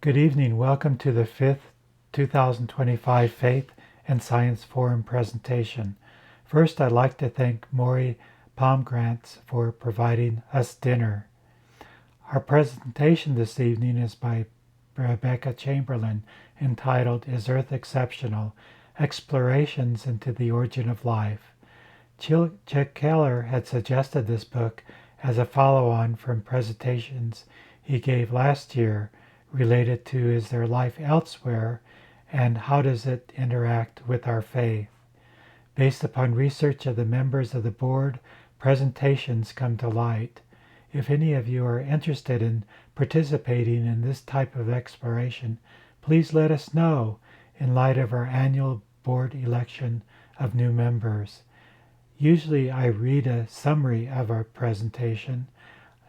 Good evening. Welcome to the 5th 2025 Faith and Science Forum presentation. First, I'd like to thank Maury Pomgrantz for providing us dinner. Our presentation this evening is by Rebecca Chamberlin, entitled Is Earth Exceptional? Explorations into the Origin of Life. Chuck Keller had suggested this book as a follow-on from presentations he gave last year related to Is There Life Elsewhere and How Does It Interact with Our Faith. Based upon research of the members of the board, presentations come to light. If any of you are interested in participating in this type of exploration, please let us know in light of our annual board election of new members. Usually I read a summary of our presentation,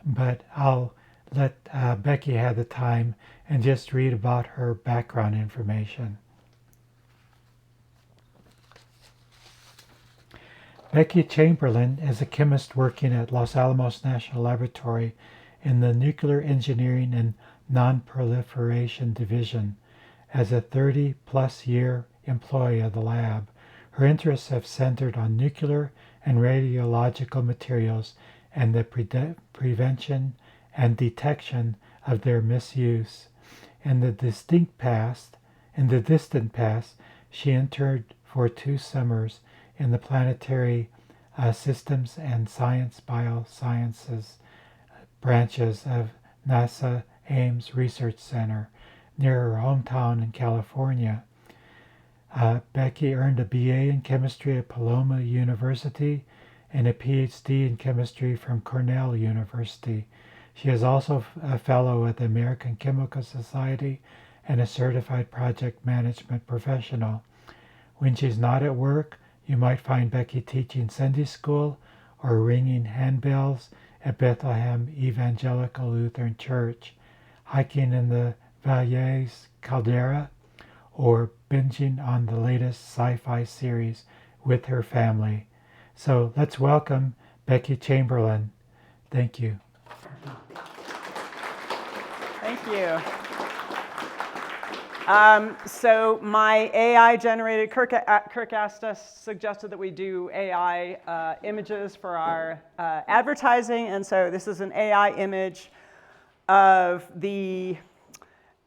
but I'll let Becky have the time and just read about her background information. Becky Chamberlin is a chemist working at Los Alamos National Laboratory in the Nuclear Engineering and Non-Proliferation Division. As a 30-plus year employee of the lab, her interests have centered on nuclear and radiological materials and the prevention and detection of their misuse. In the distant past, she interned for 2 summers in the Planetary Systems and Science Biosciences branches of NASA Ames Research Center near her hometown in California. Becky earned a BA in chemistry at Paloma University and a PhD in chemistry from Cornell University. She is also a fellow at the American Chemical Society and a certified project management professional. When she's not at work, you might find Becky teaching Sunday school or ringing handbells at Bethlehem Evangelical Lutheran Church, hiking in the Valles Caldera, or binging on the latest sci-fi series with her family. So let's welcome Becky Chamberlin. Thank you. Thank you. So my AI-generated, Kirk asked us, suggested that we do AI images for our advertising, and so this is an AI image of the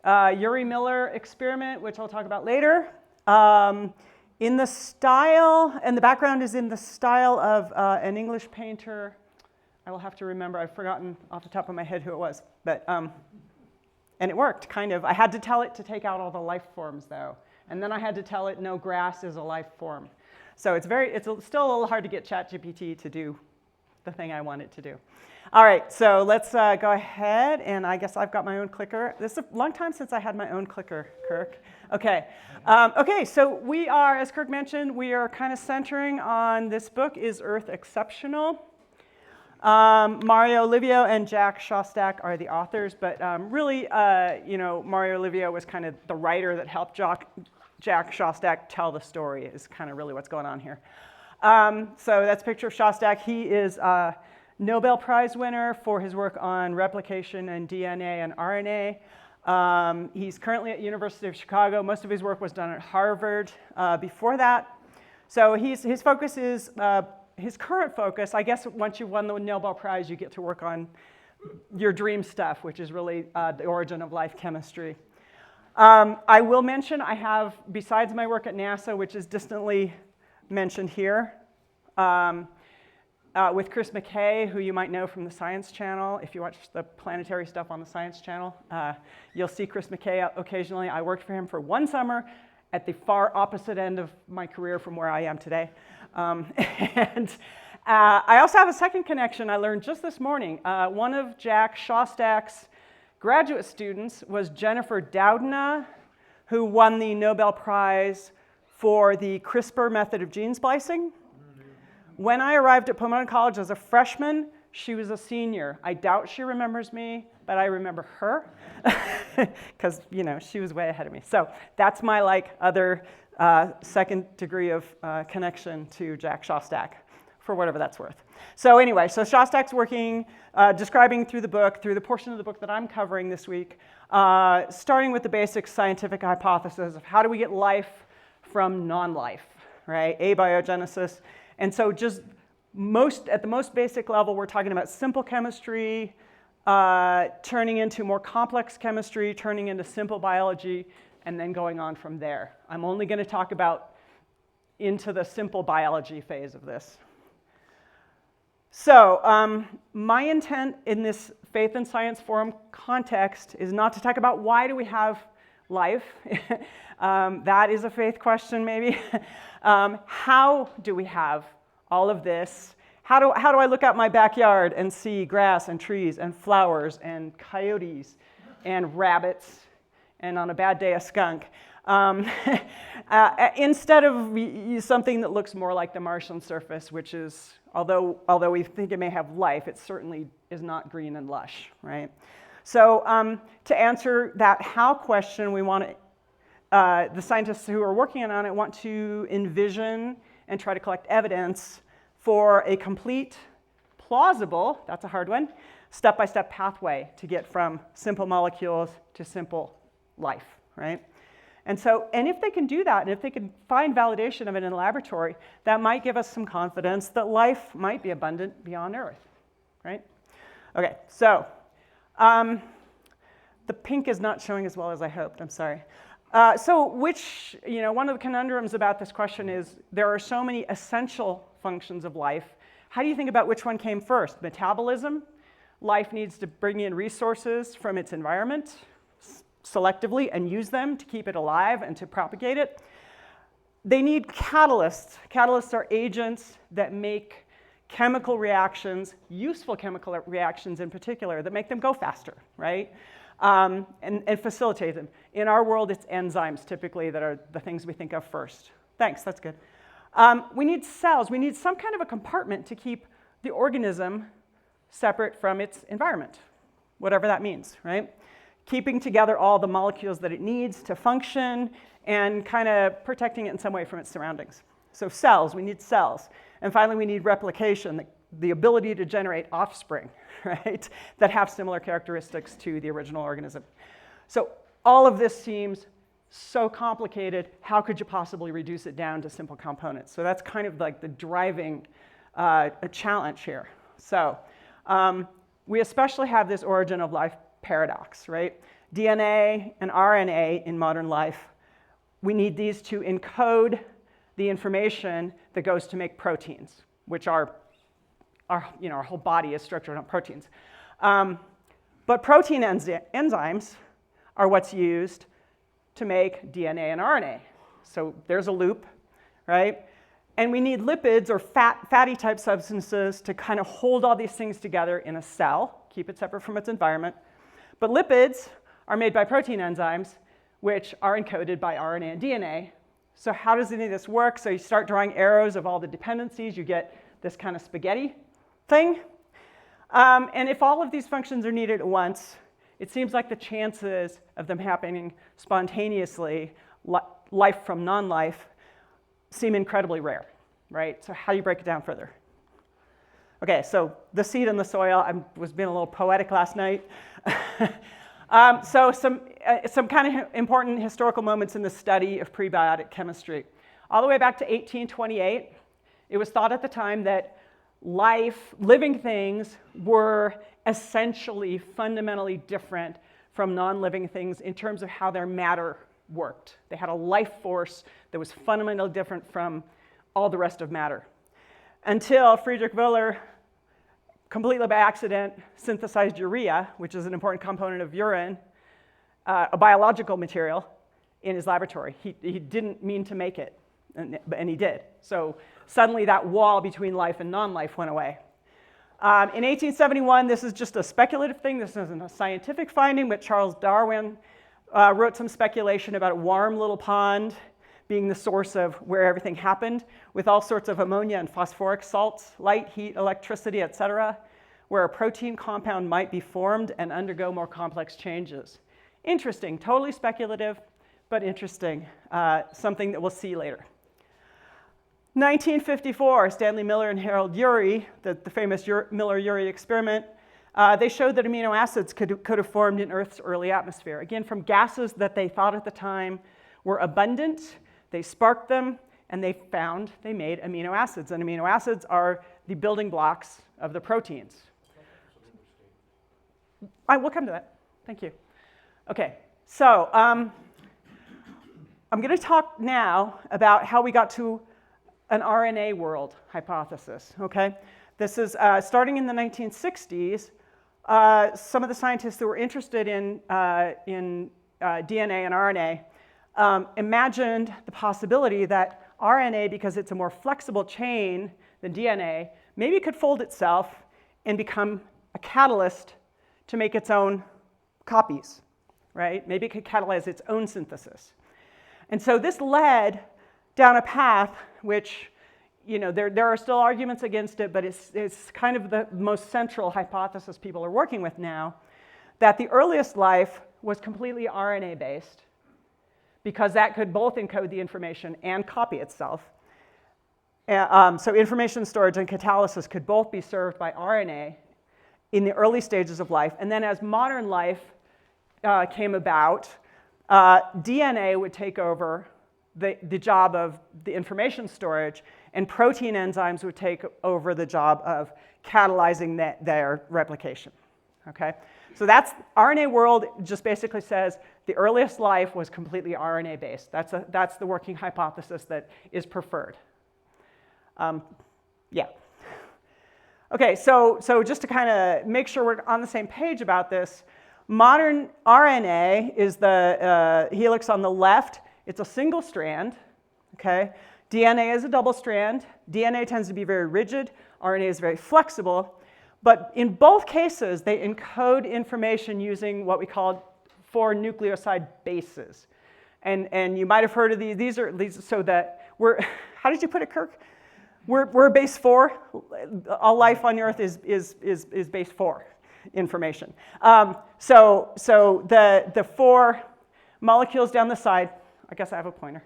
Urey Miller experiment, which I'll talk about later. In the style, and the background is in the style of an English painter. I will have to remember, I've forgotten off the top of my head who it was, but, and it worked, kind of. I had to tell it to take out all the life forms, though, and then I had to tell it no grass is a life form. So it's still a little hard to get ChatGPT to do the thing I want it to do. All right, so let's go ahead, and I guess I've got my own clicker. This is a long time since I had my own clicker, Kirk. Okay, so we are, as Kirk mentioned, we are kind of centering on this book, Is Earth Exceptional? Mario Livio and Jack Szostak are the authors, but really, Mario Livio was kind of the writer that helped Jack Szostak tell the story, is kind of really what's going on here. So that's a picture of Szostak. He is a Nobel Prize winner for his work on replication and DNA and RNA. He's currently at University of Chicago. Most of his work was done at Harvard before that. So his focus is, his current focus, I guess once you won the Nobel Prize, you get to work on your dream stuff, which is really the origin of life chemistry. I will mention I have, besides my work at NASA, which is distantly mentioned here, with Chris McKay, who you might know from the Science Channel. If you watch the planetary stuff on the Science Channel, you'll see Chris McKay occasionally. I worked for him for 1 summer at the far opposite end of my career from where I am today. And I also have a second connection I learned just this morning. One of Jack Szostak's graduate students was Jennifer Doudna, who won the Nobel Prize for the CRISPR method of gene splicing. When I arrived at Pomona College as a freshman, she was a senior. I doubt she remembers me, but I remember her because, she was way ahead of me. So that's my other second degree of connection to Jack Szostak for whatever that's worth. So anyway, so Shostak's working, describing through the portion of the book that I'm covering this week, starting with the basic scientific hypothesis of how do we get life from non-life, right? Abiogenesis. And so just at the most basic level, we're talking about simple chemistry, turning into more complex chemistry, turning into simple biology, and then going on from there. I'm only going to talk about into the simple biology phase of this. So my intent in this Faith and Science Forum context is not to talk about why do we have life. That is a faith question, maybe. How do we have all of this? How do I look out my backyard and see grass and trees and flowers and coyotes and rabbits and on a bad day a skunk? Instead of something that looks more like the Martian surface, which is, although we think it may have life, it certainly is not green and lush, right? So to answer that how question, we want to, the scientists who are working on it want to envision and try to collect evidence for a complete, plausible, that's a hard one, step-by-step pathway to get from simple molecules to simple life, right? And if they can do that, and if they can find validation of it in a laboratory, that might give us some confidence that life might be abundant beyond Earth, right? Okay, so the pink is not showing as well as I hoped, I'm sorry. One of the conundrums about this question is there are so many essential functions of life. How do you think about which one came first? Metabolism. Life needs to bring in resources from its environment selectively and use them to keep it alive and to propagate it. They need catalysts. Catalysts are agents that make chemical reactions, useful chemical reactions in particular, that make them go faster, right? And facilitate them. In our world, it's enzymes typically that are the things we think of first. Thanks, that's good. We need cells. We need some kind of a compartment to keep the organism separate from its environment, whatever that means, right? Keeping together all the molecules that it needs to function and kind of protecting it in some way from its surroundings. So cells, we need cells. And finally, we need replication, the ability to generate offspring, right, that have similar characteristics to the original organism. So all of this seems so complicated. How could you possibly reduce it down to simple components? So that's kind of like the driving challenge here. So we especially have this origin of life paradox, right? DNA and RNA in modern life, we need these to encode the information that goes to make proteins, which are our whole body is structured on proteins. But protein enzymes are what's used to make DNA and RNA. So there's a loop, right? And we need lipids or fatty type substances to kind of hold all these things together in a cell, keep it separate from its environment. But lipids are made by protein enzymes, which are encoded by RNA and DNA. So how does any of this work? So you start drawing arrows of all the dependencies, you get this kind of spaghetti thing. And if all of these functions are needed at once, it seems like the chances of them happening spontaneously, life from non-life, seem incredibly rare, right? So how do you break it down further? Okay, so the seed in the soil, I was being a little poetic last night. So some kind of important historical moments in the study of prebiotic chemistry. All the way back to 1828, it was thought at the time that living things were essentially fundamentally different from non-living things in terms of how their matter worked. They had a life force that was fundamentally different from all the rest of matter. Until Friedrich Wöhler, completely by accident, synthesized urea, which is an important component of urine, a biological material, in his laboratory. He didn't mean to make it, and he did. So suddenly that wall between life and non-life went away. In 1871, this is just a speculative thing. This isn't a scientific finding, but Charles Darwin wrote some speculation about a warm little pond being the source of where everything happened, with all sorts of ammonia and phosphoric salts, light, heat, electricity, etc., where a protein compound might be formed and undergo more complex changes. Interesting, totally speculative, but interesting, something that we'll see later. 1954, Stanley Miller and Harold Urey, the famous Miller-Urey experiment, they showed that amino acids could have formed in Earth's early atmosphere. Again, from gases that they thought at the time were abundant. They sparked them, and they made amino acids. And amino acids are the building blocks of the proteins. We'll come to that. Thank you. Okay, so I'm going to talk now about how we got to an RNA world hypothesis, okay? This is starting in the 1960s. Some of the scientists who were interested in DNA and RNA imagined the possibility that RNA, because it's a more flexible chain than DNA, maybe could fold itself and become a catalyst to make its own copies, right? Maybe it could catalyze its own synthesis. And so this led down a path which, you know, there are still arguments against it, but it's kind of the most central hypothesis people are working with now, that the earliest life was completely RNA-based, because that could both encode the information and copy itself. So information storage and catalysis could both be served by RNA in the early stages of life. And then as modern life came about, DNA would take over the job of the information storage, and protein enzymes would take over the job of catalyzing their replication. Okay? So that's RNA world, just basically says the earliest life was completely RNA-based. That's the working hypothesis that is preferred. Yeah. Okay, so just to kind of make sure we're on the same page about this, modern RNA is the helix on the left. It's a single strand, okay? DNA is a double strand. DNA tends to be very rigid. RNA is very flexible. But in both cases, they encode information using what we call 4 nucleoside bases. And you might have heard of these. These so that we're, how did you put it, Kirk? We're base 4. All life on Earth is base 4 information. So the 4 molecules down the side, I guess I have a pointer.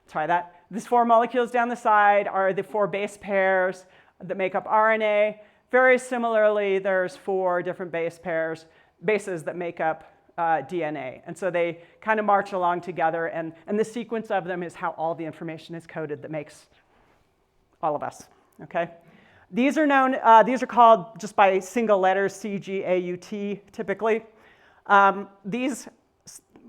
Try that. These 4 molecules down the side are the 4 base pairs that make up RNA. Very similarly, there's 4 different bases that make up DNA. And so they kind of march along together, and the sequence of them is how all the information is coded that makes all of us, okay? These are called just by single letters, CGAUT, typically. These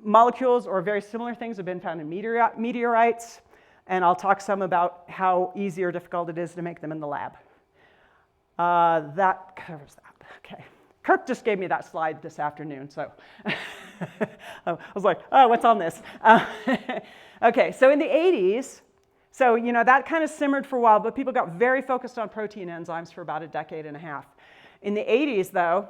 molecules or very similar things have been found in meteorites, and I'll talk some about how easy or difficult it is to make them in the lab. That covers that, okay. Kirk just gave me that slide this afternoon, so I was like, oh, what's on this? Okay, so in the 80s, so you know that kind of simmered for a while, but people got very focused on protein enzymes for about a decade and a half. In the 80s, though,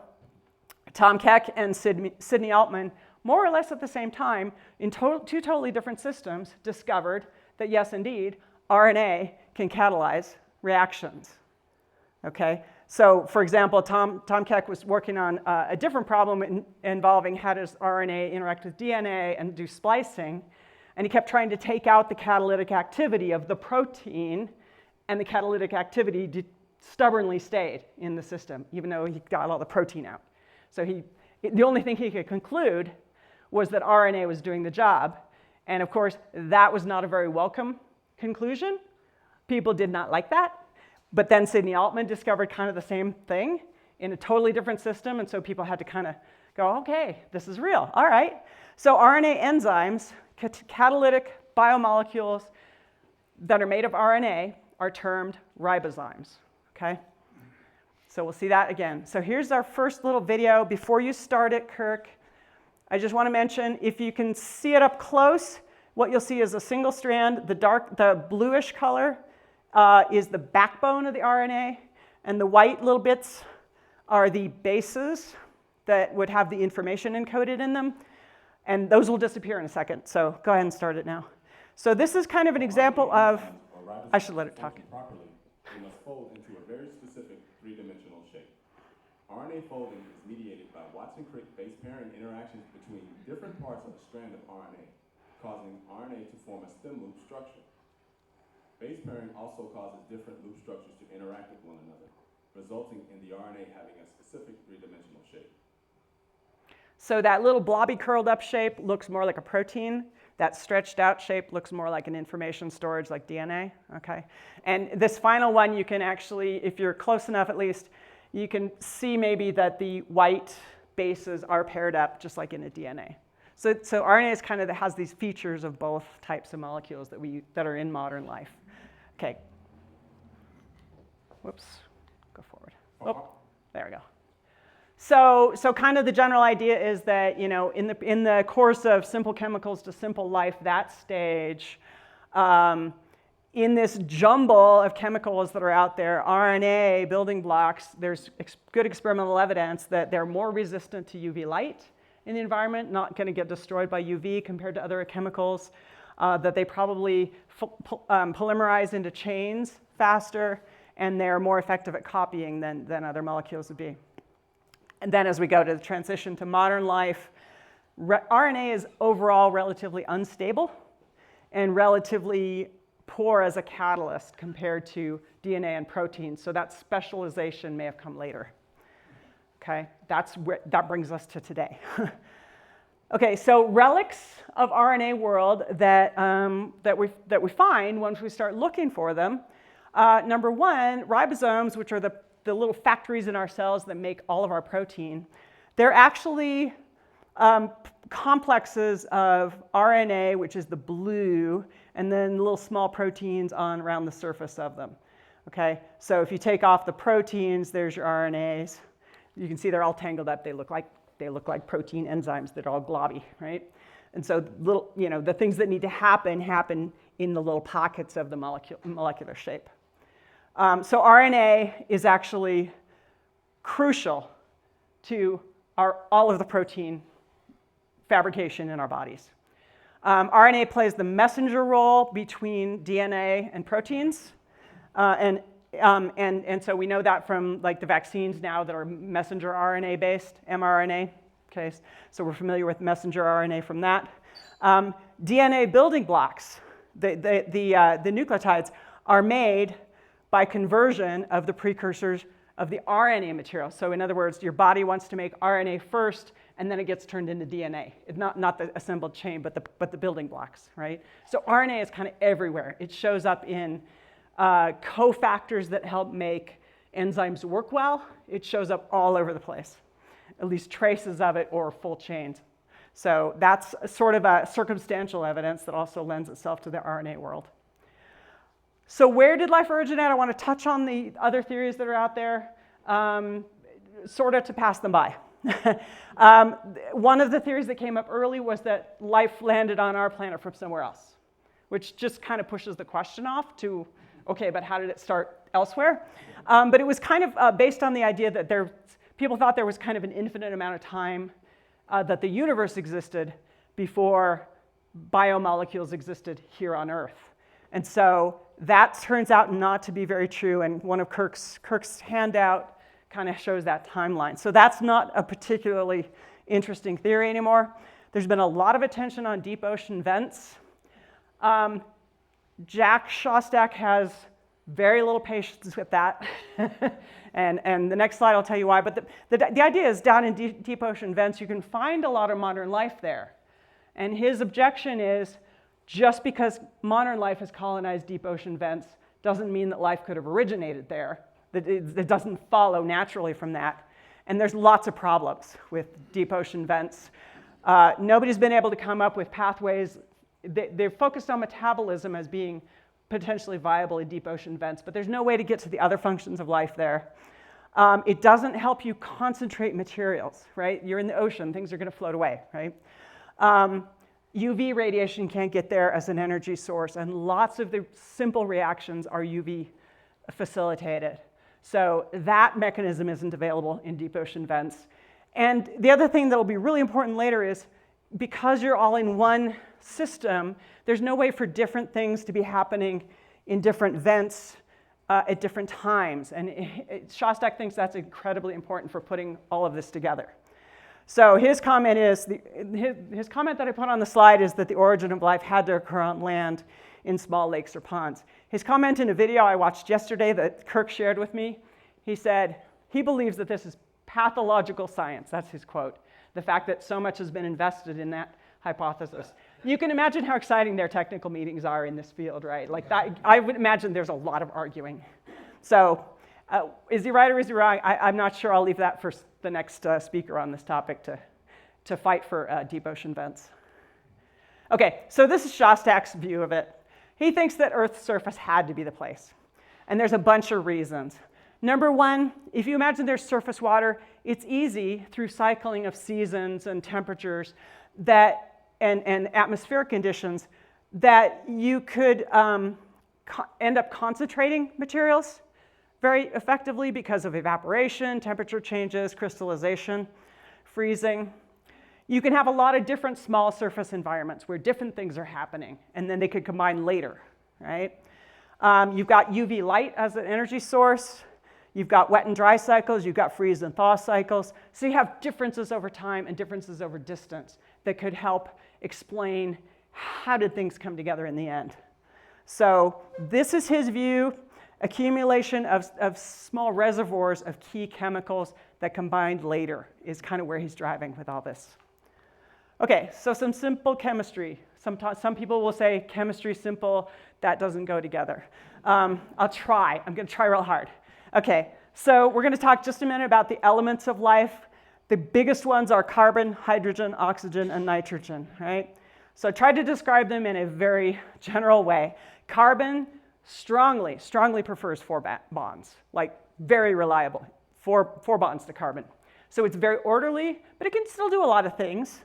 Tom Keck and Sidney Altman, more or less at the same time, in 2 totally different systems, discovered that yes, indeed, RNA can catalyze reactions. Okay, so for example, Tom Keck was working on a different problem involving how does RNA interact with DNA and do splicing, and he kept trying to take out the catalytic activity of the protein, and the catalytic activity stubbornly stayed in the system, even though he got all the protein out. So the only thing he could conclude was that RNA was doing the job, and of course, that was not a very welcome conclusion. People did not like that. But then Sidney Altman discovered kind of the same thing in a totally different system, and so people had to kind of go, okay, this is real, all right. So RNA enzymes, catalytic biomolecules that are made of RNA are termed ribozymes, okay? So we'll see that again. So here's our first little video. Before you start it, Kirk, I just want to mention, if you can see it up close, what you'll see is a single strand. The bluish color is the backbone of the RNA, and the white little bits are the bases that would have the information encoded in them, and those will disappear in a second, so go ahead and start it now. So this is kind of an example of, I should let it talk. Properly, it must fold into a very specific 3-dimensional shape. RNA folding is mediated by Watson-Crick base pairing interactions between different parts of a strand of RNA, causing RNA to form a stem loop structure. Base pairing also causes different loop structures to interact with one another, resulting in the RNA having a specific three-dimensional shape. So that little blobby curled up shape looks more like a protein. That stretched out shape looks more like an information storage like DNA, okay? And this final one you can actually, if you're close enough at least, you can see maybe that the white bases are paired up just like in a DNA. So RNA is kind of has these features of both types of molecules that are in modern life. Okay. Whoops, go forward. Oh, there we go. So kind of the general idea is that, you know, in the course of simple chemicals to simple life, that stage, in this jumble of chemicals that are out there, RNA building blocks, there's good experimental evidence that they're more resistant to UV light in the environment, not going to get destroyed by UV compared to other chemicals, that they probably polymerize into chains faster, and they're more effective at copying than other molecules would be. And then as we go to the transition to modern life, RNA is overall relatively unstable and relatively poor as a catalyst compared to DNA and proteins. So that specialization may have come later. Okay, that brings us to today. Okay, so relics of RNA world that we find once we start looking for them. Number one, ribosomes, which are the little factories in our cells that make all of our protein. They're actually complexes of RNA, which is the blue, and then little small proteins around the surface of them. Okay, so if you take off the proteins, there's your RNAs. You can see they're all tangled up. They look like protein enzymes that are all globby, right? And so the things that need to happen in the little pockets of the molecular shape. So RNA is actually crucial to all of the protein fabrication in our bodies. RNA plays the messenger role between DNA and proteins, and so we know that from like the vaccines now that are messenger RNA based, mRNA. Okay, so we're familiar with messenger RNA from that. DNA building blocks, the nucleotides, are made by conversion of the precursors of the RNA material. So in other words, your body wants to make RNA first, and then it gets turned into DNA. It's not the assembled chain, but the building blocks, right? So RNA is kind of everywhere. It shows up in cofactors that help make enzymes work well. It shows up all over the place, at least traces of it or full chains. So that's sort of a circumstantial evidence that also lends itself to the RNA world. So where did life originate? I want to touch on the other theories that are out there, sort of to pass them by. One of the theories that came up early was that life landed on our planet from somewhere else, which just kind of pushes the question off to, okay, but how did it start elsewhere? But it was kind of based on the idea that people thought there was kind of an infinite amount of time that the universe existed before biomolecules existed here on Earth. And so that turns out not to be very true, and one of Kirk's handout kind of shows that timeline. So that's not a particularly interesting theory anymore. There's been a lot of attention on deep ocean vents. Jack Szostak has very little patience with that, and the next slide will tell you why. But the idea is down in deep ocean vents, you can find a lot of modern life there. And his objection is, just because modern life has colonized deep ocean vents doesn't mean that life could have originated there. It doesn't follow naturally from that. And there's lots of problems with deep ocean vents. Nobody's been able to come up with pathways. They're focused on metabolism as being potentially viable in deep ocean vents, but there's no way to get to the other functions of life there. It doesn't help you concentrate materials, right? You're in the ocean, things are going to float away, right? UV radiation can't get there as an energy source, and lots of the simple reactions are UV facilitated. So that mechanism isn't available in deep ocean vents. And the other thing that will be really important later is, because you're all in one system, there's no way for different things to be happening in different vents at different times. And Szostak thinks that's incredibly important for putting all of this together. So his comment is, his comment that I put on the slide is that the origin of life had to occur on land in small lakes or ponds. His comment in a video I watched yesterday that Kirk shared with me, he said he believes that this is pathological science. That's his quote. The fact that so much has been invested in that hypothesis. You can imagine how exciting their technical meetings are in this field, right? Like that, I would imagine there's a lot of arguing. So is he right or is he wrong? I'm not sure. I'll leave that for the next speaker on this topic to fight for deep ocean vents. Okay, so this is Shostak's view of it. He thinks that Earth's surface had to be the place. And there's a bunch of reasons. Number one, if you imagine there's surface water, it's easy through cycling of seasons and temperatures that and atmospheric conditions that you could end up concentrating materials very effectively because of evaporation, temperature changes, crystallization, freezing. You can have a lot of different small surface environments where different things are happening, and then they could combine later, right? You've got UV light as an energy source. You've got wet and dry cycles. You've got freeze and thaw cycles. So you have differences over time and differences over distance that could help explain how did things come together in the end. So this is his view. Accumulation of small reservoirs of key chemicals that combined later is kind of where he's driving with all this. Okay, so some simple chemistry. Some people will say chemistry simple, that doesn't go together. I'll try. I'm going to try real hard. Okay, so we're going to talk just a minute about the elements of life. The biggest ones are carbon, hydrogen, oxygen, and nitrogen, right? So I tried to describe them in a very general way. Carbon strongly prefers four bonds, like very reliable, four bonds to carbon. So it's very orderly, but it can still do a lot of things,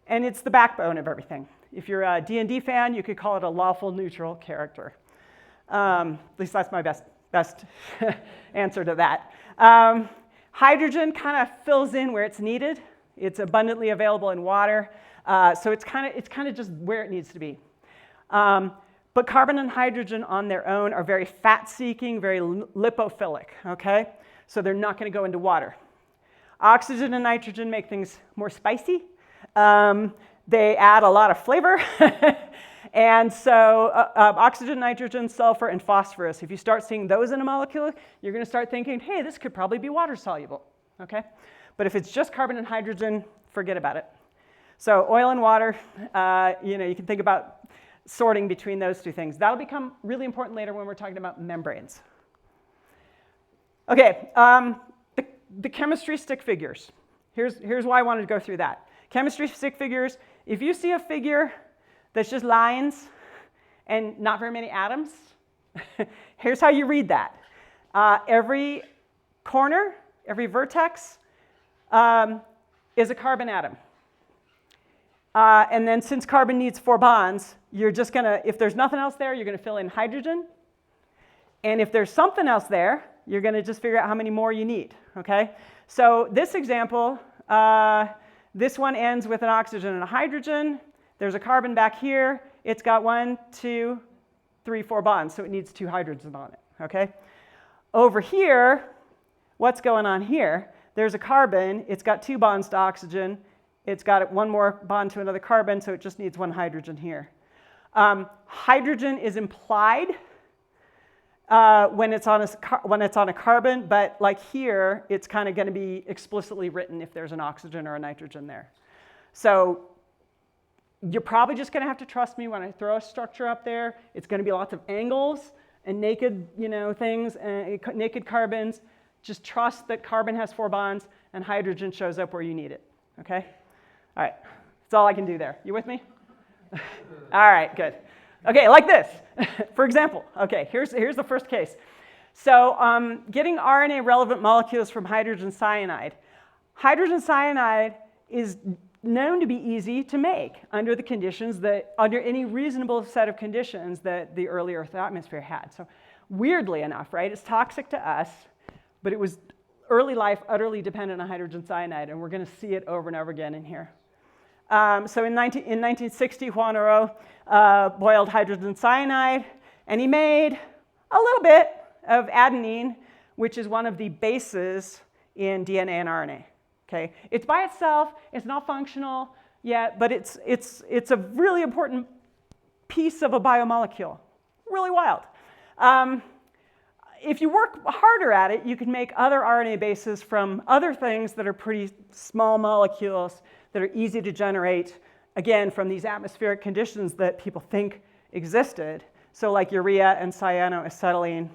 and it's the backbone of everything. If you're a D&D fan, you could call it a lawful neutral character. At least that's my best answer to that. Hydrogen kind of fills in where it's needed. It's abundantly available in water, so it's kind of just where it needs to be. But carbon and hydrogen on their own are very fat-seeking, very lipophilic, okay? So they're not going to go into water. Oxygen and nitrogen make things more spicy. They add a lot of flavor. And so oxygen, nitrogen, sulfur, and phosphorus, if you start seeing those in a molecule, you're going to start thinking, hey, this could probably be water soluble, okay? But if it's just carbon and hydrogen, forget about it. So oil and water, you can think about sorting between those two things. That'll become really important later when we're talking about membranes. Okay, the chemistry stick figures. Here's why I wanted to go through that. Chemistry stick figures, if you see a figure that's just lines and not very many atoms, here's how you read that. Every corner, every vertex is a carbon atom. And then since carbon needs 4 bonds, you're just gonna, if there's nothing else there, you're gonna fill in hydrogen. And if there's something else there, you're gonna just figure out how many more you need, okay? So this example, this one ends with an oxygen and a hydrogen. There's a carbon back here. It's got 1, 2, 3, 4 bonds, so it needs 2 hydrogens on it, okay? Over here, what's going on here? There's a carbon. It's got 2 bonds to oxygen. It's got 1 more bond to another carbon, so it just needs 1 hydrogen here. Hydrogen is implied when it's on a carbon, but like here, it's kind of going to be explicitly written if there's an oxygen or a nitrogen there. So you're probably just going to have to trust me when I throw a structure up there. It's going to be lots of angles and naked, things, and naked carbons. Just trust that carbon has 4 bonds and hydrogen shows up where you need it. Okay? All right. That's all I can do there. You with me? All right. Good. Okay, like this, for example. Okay, here's the first case. So getting RNA-relevant molecules from hydrogen cyanide. Hydrogen cyanide is known to be easy to make under the conditions under any reasonable set of conditions that the early Earth atmosphere had. So weirdly enough, right, it's toxic to us, but it was early life utterly dependent on hydrogen cyanide, and we're going to see it over and over again in here. So in 1960, Juan Oro boiled hydrogen cyanide, and he made a little bit of adenine, which is one of the bases in DNA and RNA. Okay, it's by itself. It's not functional yet, but it's a really important piece of a biomolecule. Really wild. If you work harder at it, you can make other RNA bases from other things that are pretty small molecules that are easy to generate, again, from these atmospheric conditions that people think existed. So like urea and cyanoacetylene,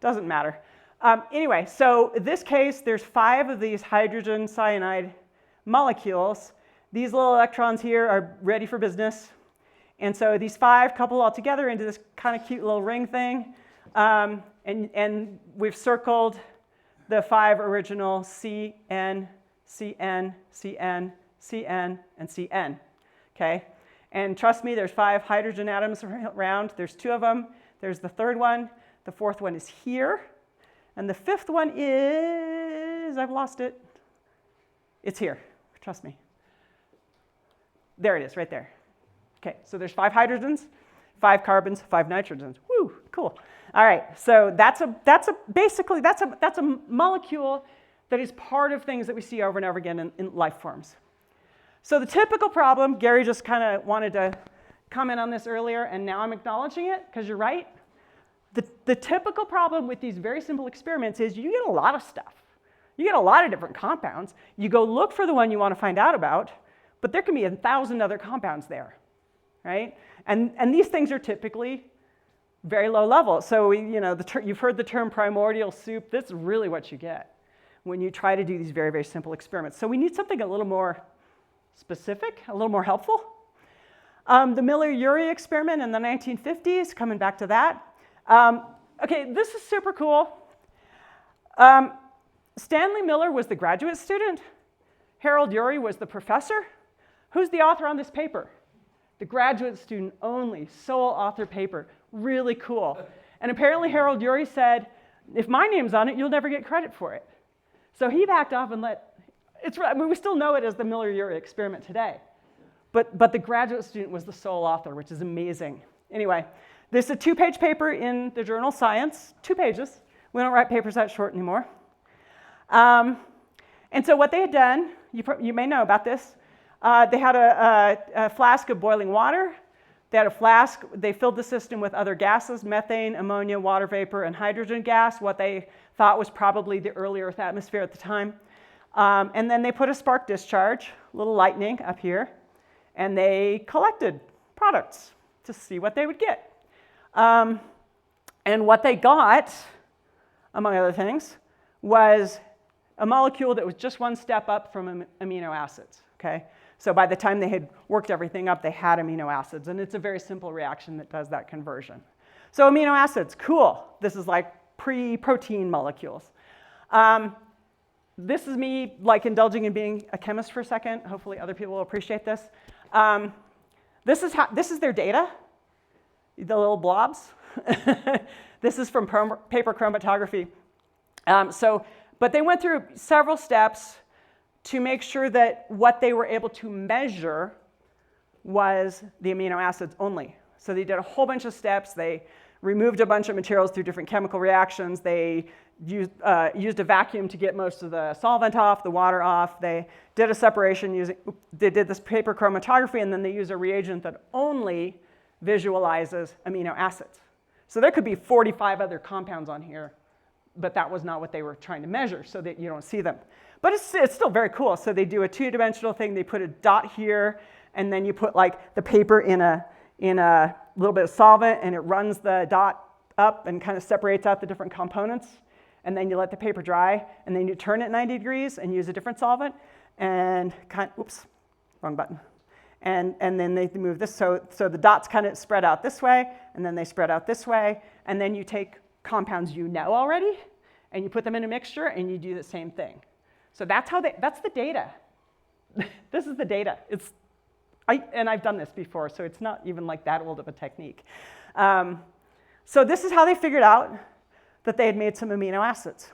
doesn't matter. Anyway, so in this case, there's 5 of these hydrogen cyanide molecules. These little electrons here are ready for business. And so these 5 couple all together into this kind of cute little ring thing. And we've circled the 5 original CN, CN, CN, CN, and CN. Okay? And trust me, there's 5 hydrogen atoms around. There's 2 of them. There's the 3rd one. The 4th one is here. And the 5th one is, I've lost it. It's here. Trust me. There it is, right there. Okay, so there's 5 hydrogens, 5 carbons, 5 nitrogens. Woo, cool. All right, so that's a molecule that is part of things that we see over and over again in life forms. So the typical problem, Gary just kind of wanted to comment on this earlier, and now I'm acknowledging it because you're right. The typical problem with these very simple experiments is you get a lot of stuff. You get a lot of different compounds. You go look for the one you want to find out about, but there can be 1,000 other compounds there, right? And these things are typically very low level. So you've heard the term primordial soup. That's really what you get when you try to do these very, very simple experiments. So we need something a little more specific, a little more helpful. The Miller-Urey experiment in the 1950s, coming back to that. Okay, this is super cool. Stanley Miller was the graduate student. Harold Urey was the professor. Who's the author on this paper? The graduate student only, sole author paper. Really cool. And apparently Harold Urey said, if my name's on it, you'll never get credit for it. So he backed off and we still know it as the Miller-Urey experiment today. But the graduate student was the sole author, which is amazing. Anyway, this is a 2-page paper in the journal Science, 2 pages. We don't write papers that short anymore. And so what they had done, you may know about this, they had a flask of boiling water. They had a flask, they filled the system with other gases, methane, ammonia, water vapor, and hydrogen gas, what they thought was probably the early Earth atmosphere at the time. And then they put a spark discharge, a little lightning up here, and they collected products to see what they would get. And what they got, among other things, was a molecule that was just one step up from amino acids, okay? So by the time they had worked everything up, they had amino acids, and it's a very simple reaction that does that conversion. So amino acids, cool. This is like pre-protein molecules. This is me like indulging in being a chemist for a second. Hopefully other people will appreciate this. This is their data, the little blobs. This is from paper chromatography. But they went through several steps to make sure that what they were able to measure was the amino acids only. So they did a whole bunch of steps. They removed a bunch of materials through different chemical reactions. They used a vacuum to get most of the solvent off, the water off. They did a separation they did this paper chromatography, and then they use a reagent that only visualizes amino acids. So there could be 45 other compounds on here, but that was not what they were trying to measure, so that you don't see them. But it's still very cool. So they do a 2-dimensional thing. They put a dot here, and then you put like the paper in a little bit of solvent, and it runs the dot up and kind of separates out the different components. And then you let the paper dry, and then you turn it 90 degrees and use a different solvent, and oops, wrong button. And then they move this, so the dots kind of spread out this way, and then they spread out this way, and then you take compounds you know already, and you put them in a mixture, and you do the same thing. So that's the data. This is the data. And I've done this before, so it's not even like that old of a technique. So this is how they figured out that they had made some amino acids.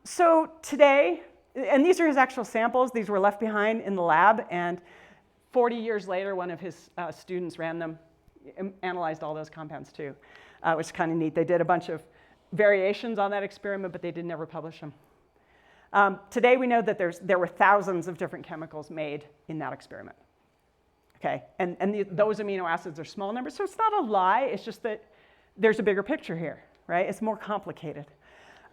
So today, and these are his actual samples. These were left behind in the lab, and 40 years later, one of his students ran them, analyzed all those compounds too, which is kind of neat. They did a bunch of variations on that experiment, but they did never publish them. Today we know that there were thousands of different chemicals made in that experiment. Okay, and those amino acids are small numbers, so it's not a lie, it's just that there's a bigger picture here, right? It's more complicated.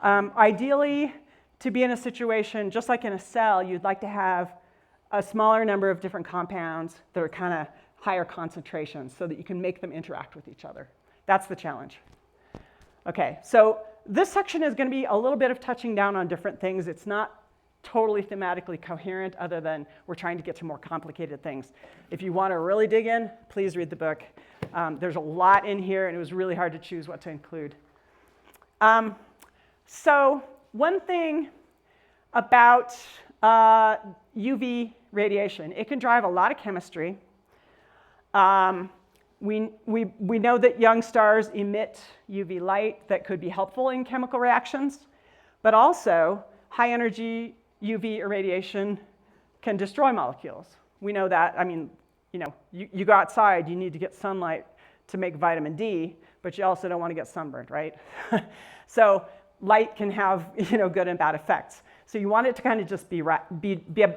Ideally, to be in a situation, just like in a cell, you'd like to have a smaller number of different compounds that are kind of higher concentrations so that you can make them interact with each other. That's the challenge. Okay, so this section is going to be a little bit of touching down on different things. It's not totally thematically coherent other than we're trying to get to more complicated things. If you want to really dig in, please read the book. There's a lot in here, and it was really hard to choose what to include. So one thing about UV radiation, it can drive a lot of chemistry. We know that young stars emit UV light that could be helpful in chemical reactions, but also high energy UV irradiation can destroy molecules. We know that. I mean, you go outside, you need to get sunlight to make vitamin D, but you also don't want to get sunburned, right? So light can have good and bad effects. So you want it to kind of just be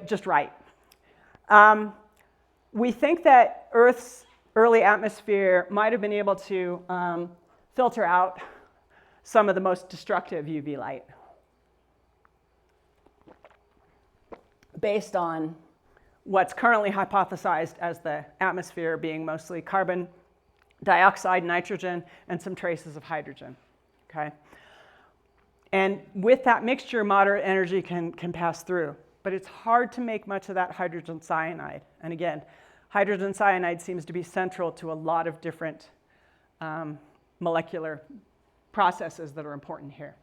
just right. We think that Earth's early atmosphere might have been able to filter out some of the most destructive UV light based on what's currently hypothesized as the atmosphere being mostly carbon dioxide, nitrogen, and some traces of hydrogen. Okay? And with that mixture, moderate energy can pass through. But it's hard to make much of that hydrogen cyanide. And again, hydrogen cyanide seems to be central to a lot of different molecular processes that are important here.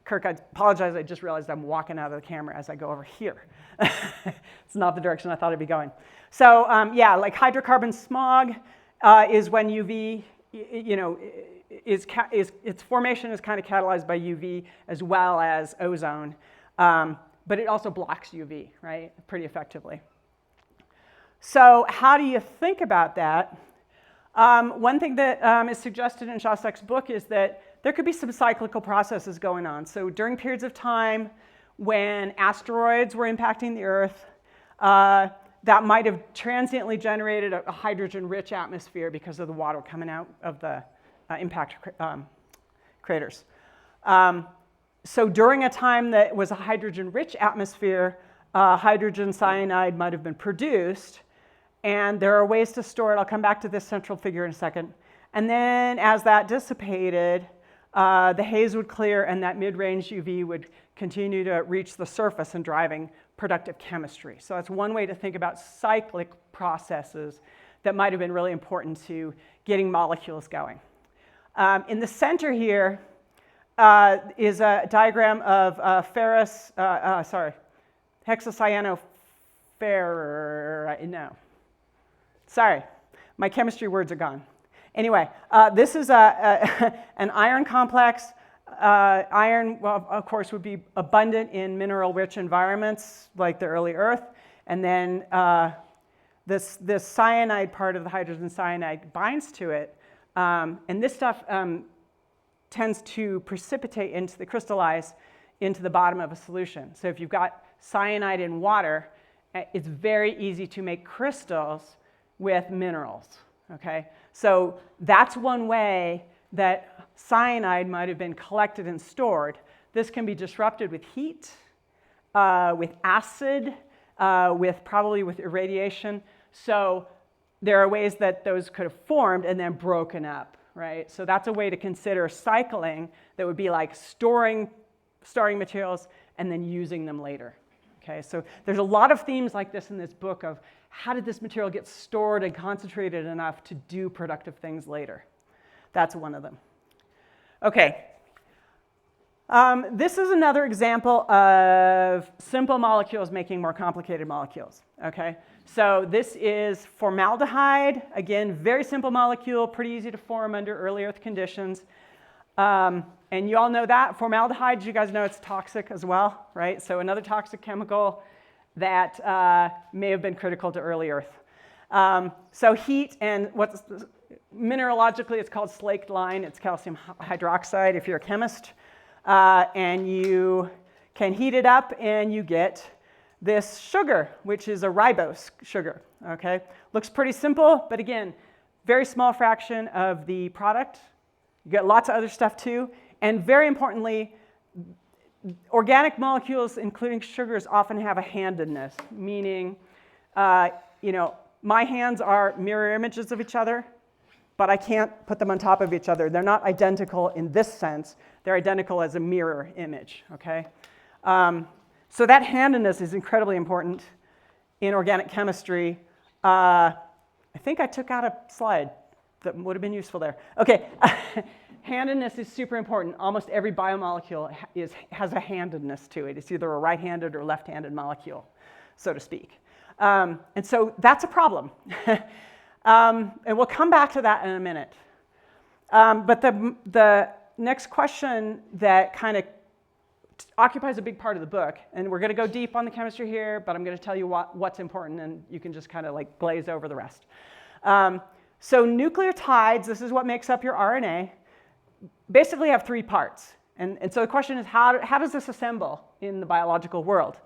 Kirk, I apologize, I just realized I'm walking out of the camera as I go over here. It's not the direction I thought I'd be going. So yeah, like hydrocarbon smog is when UV, its formation is kind of catalyzed by UV as well as ozone. But it also blocks UV, right, pretty effectively. So how do you think about that? One thing that is suggested in Shostak's book is that there could be some cyclical processes going on. So during periods of time when asteroids were impacting the Earth, that might have transiently generated a hydrogen-rich atmosphere because of the water coming out of the impact craters. So during a time that was a hydrogen-rich atmosphere, hydrogen cyanide might have been produced, and there are ways to store it. I'll come back to this central figure in a second. And then as that dissipated, the haze would clear and that mid-range UV would continue to reach the surface and driving productive chemistry. So that's one way to think about cyclic processes that might have been really important to getting molecules going. In the center here is a diagram of Sorry, my chemistry words are gone. Anyway, this is an iron complex. Iron, well, of course, would be abundant in mineral-rich environments like the early Earth. And then this cyanide part of the hydrogen cyanide binds to it. And this stuff tends to precipitate crystallize into the bottom of a solution. So if you've got cyanide in water, it's very easy to make crystals with minerals. Okay? So that's one way that cyanide might have been collected and stored. This can be disrupted with heat, with acid, probably with irradiation. So there are ways that those could have formed and then broken up, right? So that's a way to consider cycling that would be like starting materials and then using them later. Okay, so there's a lot of themes like this in this book of how did this material get stored and concentrated enough to do productive things later? That's one of them. Okay, this is another example of simple molecules making more complicated molecules. Okay, so this is formaldehyde. Again, very simple molecule, pretty easy to form under early Earth conditions. And you all know that. Formaldehyde, you guys know it's toxic as well, right? So another toxic chemical that may have been critical to early Earth. So heat and mineralogically it's called slaked lime. It's calcium hydroxide if you're a chemist. And you can heat it up and you get this sugar, which is a ribose sugar, okay? Looks pretty simple, but again, very small fraction of the product. You get lots of other stuff too, and very importantly, organic molecules, including sugars, often have a handedness, meaning, my hands are mirror images of each other, but I can't put them on top of each other. They're not identical in this sense. They're identical as a mirror image, okay? So that handedness is incredibly important in organic chemistry. I think I took out a slide that would have been useful there. Okay, handedness is super important. Almost every biomolecule has a handedness to it. It's either a right-handed or left-handed molecule, so to speak. And so that's a problem. And we'll come back to that in a minute. But the next question that kind of occupies a big part of the book, and we're going to go deep on the chemistry here, but I'm going to tell you what's important, and you can just kind of like glaze over the rest. So nucleotides, this is what makes up your RNA, basically have three parts. And so the question is, how does this assemble in the biological world?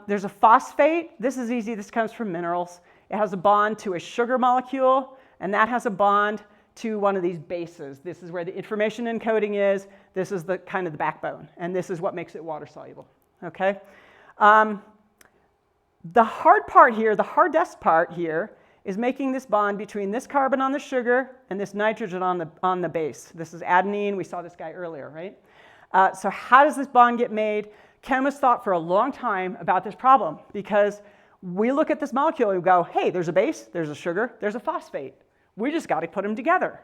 There's a phosphate. This is easy. This comes from minerals. It has a bond to a sugar molecule, and that has a bond to one of these bases. This is where the information encoding is. This is the kind of the backbone, and this is what makes it water soluble. Okay. The hard part here, the hardest part here, is making this bond between this carbon on the sugar and this nitrogen on the base. This is adenine. We saw this guy earlier, right? So how does this bond get made? Chemists thought for a long time about this problem because we look at this molecule and we go, hey, there's a base, there's a sugar, there's a phosphate. We just got to put them together.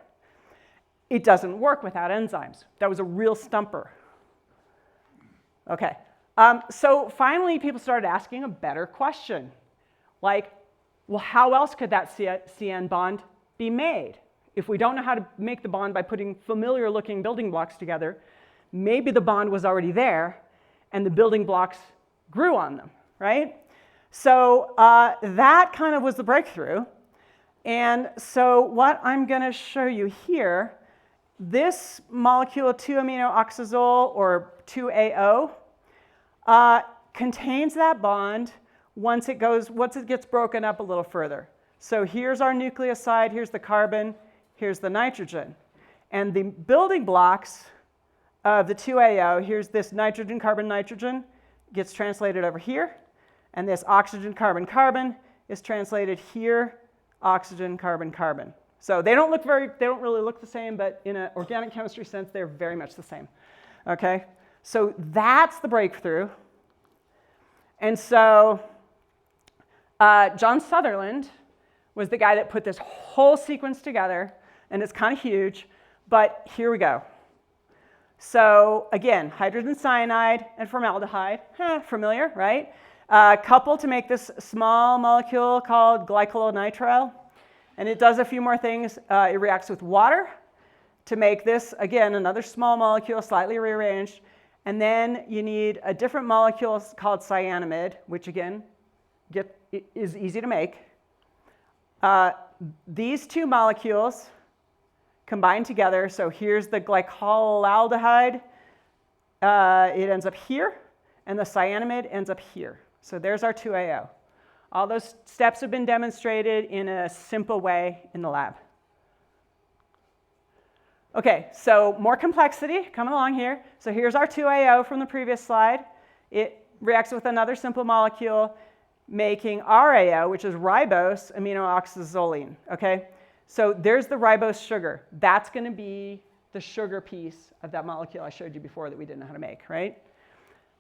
It doesn't work without enzymes. That was a real stumper. Okay, so finally people started asking a better question. Like, well, how else could that CN bond be made? If we don't know how to make the bond by putting familiar looking building blocks together, maybe the bond was already there and the building blocks grew on them, right? So that kind of was the breakthrough. And so what I'm going to show you here, this molecule 2-amino-oxazole, or 2AO, contains that bond once it gets broken up a little further. So here's our nucleoside, here's the carbon, here's the nitrogen. And the building blocks of the 2AO, here's this nitrogen, carbon, nitrogen, gets translated over here. And this oxygen, carbon, carbon is translated here, oxygen, carbon, carbon. So they don't really look the same, but in an organic chemistry sense, they're very much the same. Okay? So that's the breakthrough. And so John Sutherland was the guy that put this whole sequence together, and it's kind of huge, but here we go. So again, hydrogen cyanide and formaldehyde, familiar, right? Coupled to make this small molecule called glycolonitrile. And it does a few more things. It reacts with water to make this, again, another small molecule, slightly rearranged. And then you need a different molecule called cyanamide, which again, is easy to make. These two molecules combine together. So here's the glycolaldehyde. It ends up here, and the cyanamide ends up here. So there's our 2AO. All those steps have been demonstrated in a simple way in the lab. Okay, so more complexity coming along here. So here's our 2AO from the previous slide. It reacts with another simple molecule, making RAO, which is ribose aminoxazoline. Okay, so there's the ribose sugar. That's going to be the sugar piece of that molecule I showed you before that we didn't know how to make, right?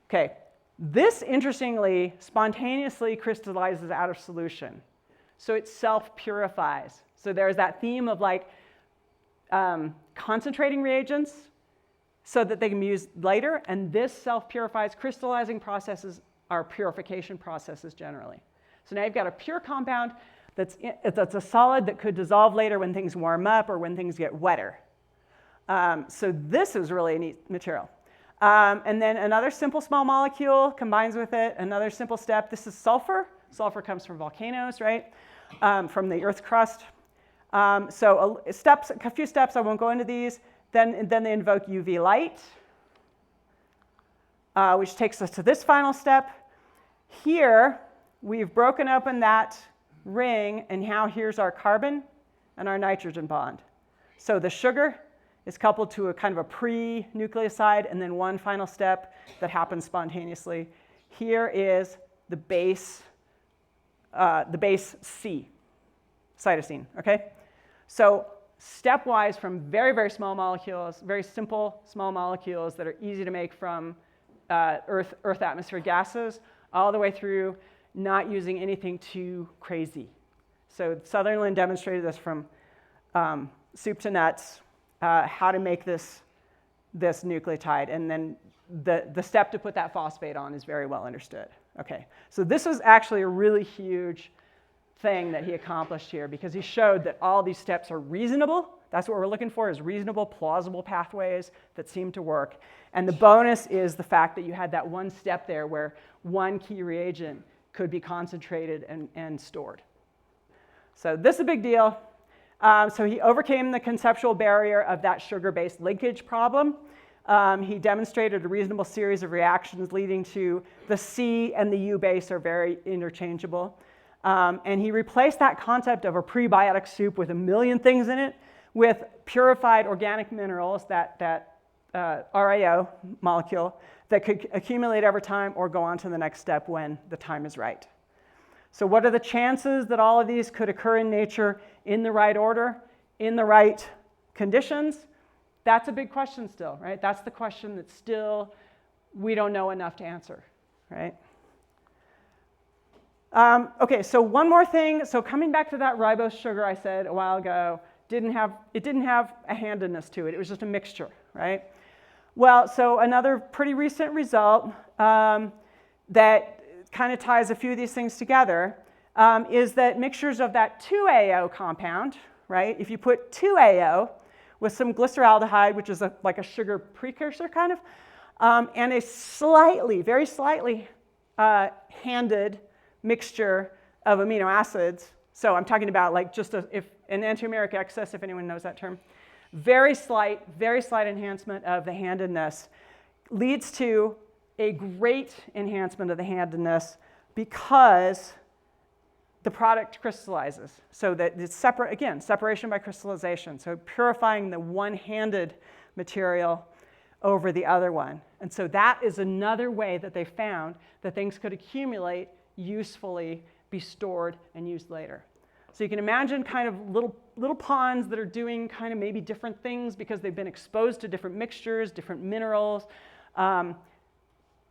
Okay. This, interestingly, spontaneously crystallizes out of solution. So it self-purifies. So there's that theme of like concentrating reagents so that they can be used later. And this self-purifies. Crystallizing processes are purification processes generally. So now you've got a pure compound that's a solid that could dissolve later when things warm up or when things get wetter. So this is really a neat material. And then another simple small molecule combines with it, another simple step. This is sulfur. Sulfur comes from volcanoes, right? From the Earth's crust. So a few steps, I won't go into these. Then they invoke UV light, which takes us to this final step. Here, we've broken open that ring, and now here's our carbon and our nitrogen bond. So the sugar is coupled to a kind of a pre-nucleoside, and then one final step that happens spontaneously. Here is the base C, cytosine, okay? So stepwise from very, very small molecules, very simple small molecules that are easy to make from Earth atmosphere gases, all the way through not using anything too crazy. So Sutherland demonstrated this from soup to nuts, how to make this nucleotide, and then the step to put that phosphate on is very well understood. Okay, so this was actually a really huge thing that he accomplished here, because he showed that all these steps are reasonable. That's what we're looking for, is reasonable, plausible pathways that seem to work. And the bonus is the fact that you had that one step there where one key reagent could be concentrated and stored. So this is a big deal. So he overcame the conceptual barrier of that sugar-based linkage problem. He demonstrated a reasonable series of reactions leading to the C and the U base are very interchangeable. And he replaced that concept of a prebiotic soup with a million things in it with purified organic minerals, that RAO molecule, that could accumulate over time or go on to the next step when the time is right. So what are the chances that all of these could occur in nature in the right order, in the right conditions? That's a big question still, right? That's the question that still we don't know enough to answer, right? Okay, so one more thing. So coming back to that ribose sugar I said a while ago, it didn't have a handedness to it. It was just a mixture, right? Well, so another pretty recent result that kind of ties a few of these things together is that mixtures of that 2AO compound, right? If you put 2AO with some glyceraldehyde, which is like a sugar precursor kind of, and a very slightly handed mixture of amino acids. So I'm talking about like just if an enantiomeric excess, if anyone knows that term. Very slight enhancement of the handedness leads to a great enhancement of the handedness because the product crystallizes. So that it's separate, again, separation by crystallization. So purifying the one-handed material over the other one. And so that is another way that they found that things could accumulate usefully, be stored, and used later. So you can imagine kind of little ponds that are doing kind of maybe different things because they've been exposed to different mixtures, different minerals,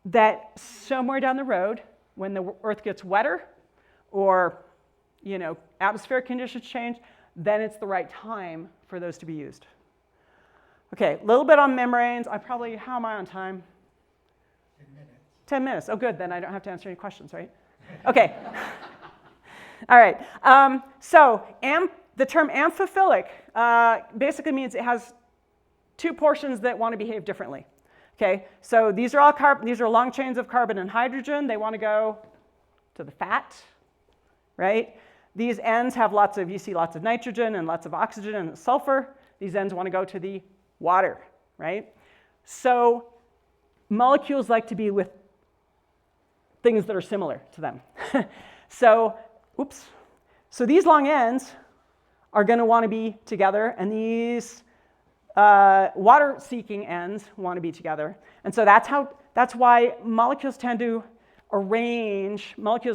that somewhere down the road, when the Earth gets wetter or atmospheric conditions change, then it's the right time for those to be used. Okay, a little bit on membranes. How am I on time? 10 minutes. 10 minutes. Oh, good. Then I don't have to answer any questions, right? Okay. All right. So the term amphiphilic basically means it has two portions that want to behave differently. Okay. So these are long chains of carbon and hydrogen. They want to go to the fat, right? These ends have you see lots of nitrogen and lots of oxygen and sulfur. These ends want to go to the water, right? So molecules like to be with things that are similar to them. So these long ends are going to want to be together, and these water-seeking ends want to be together. And so that's why molecules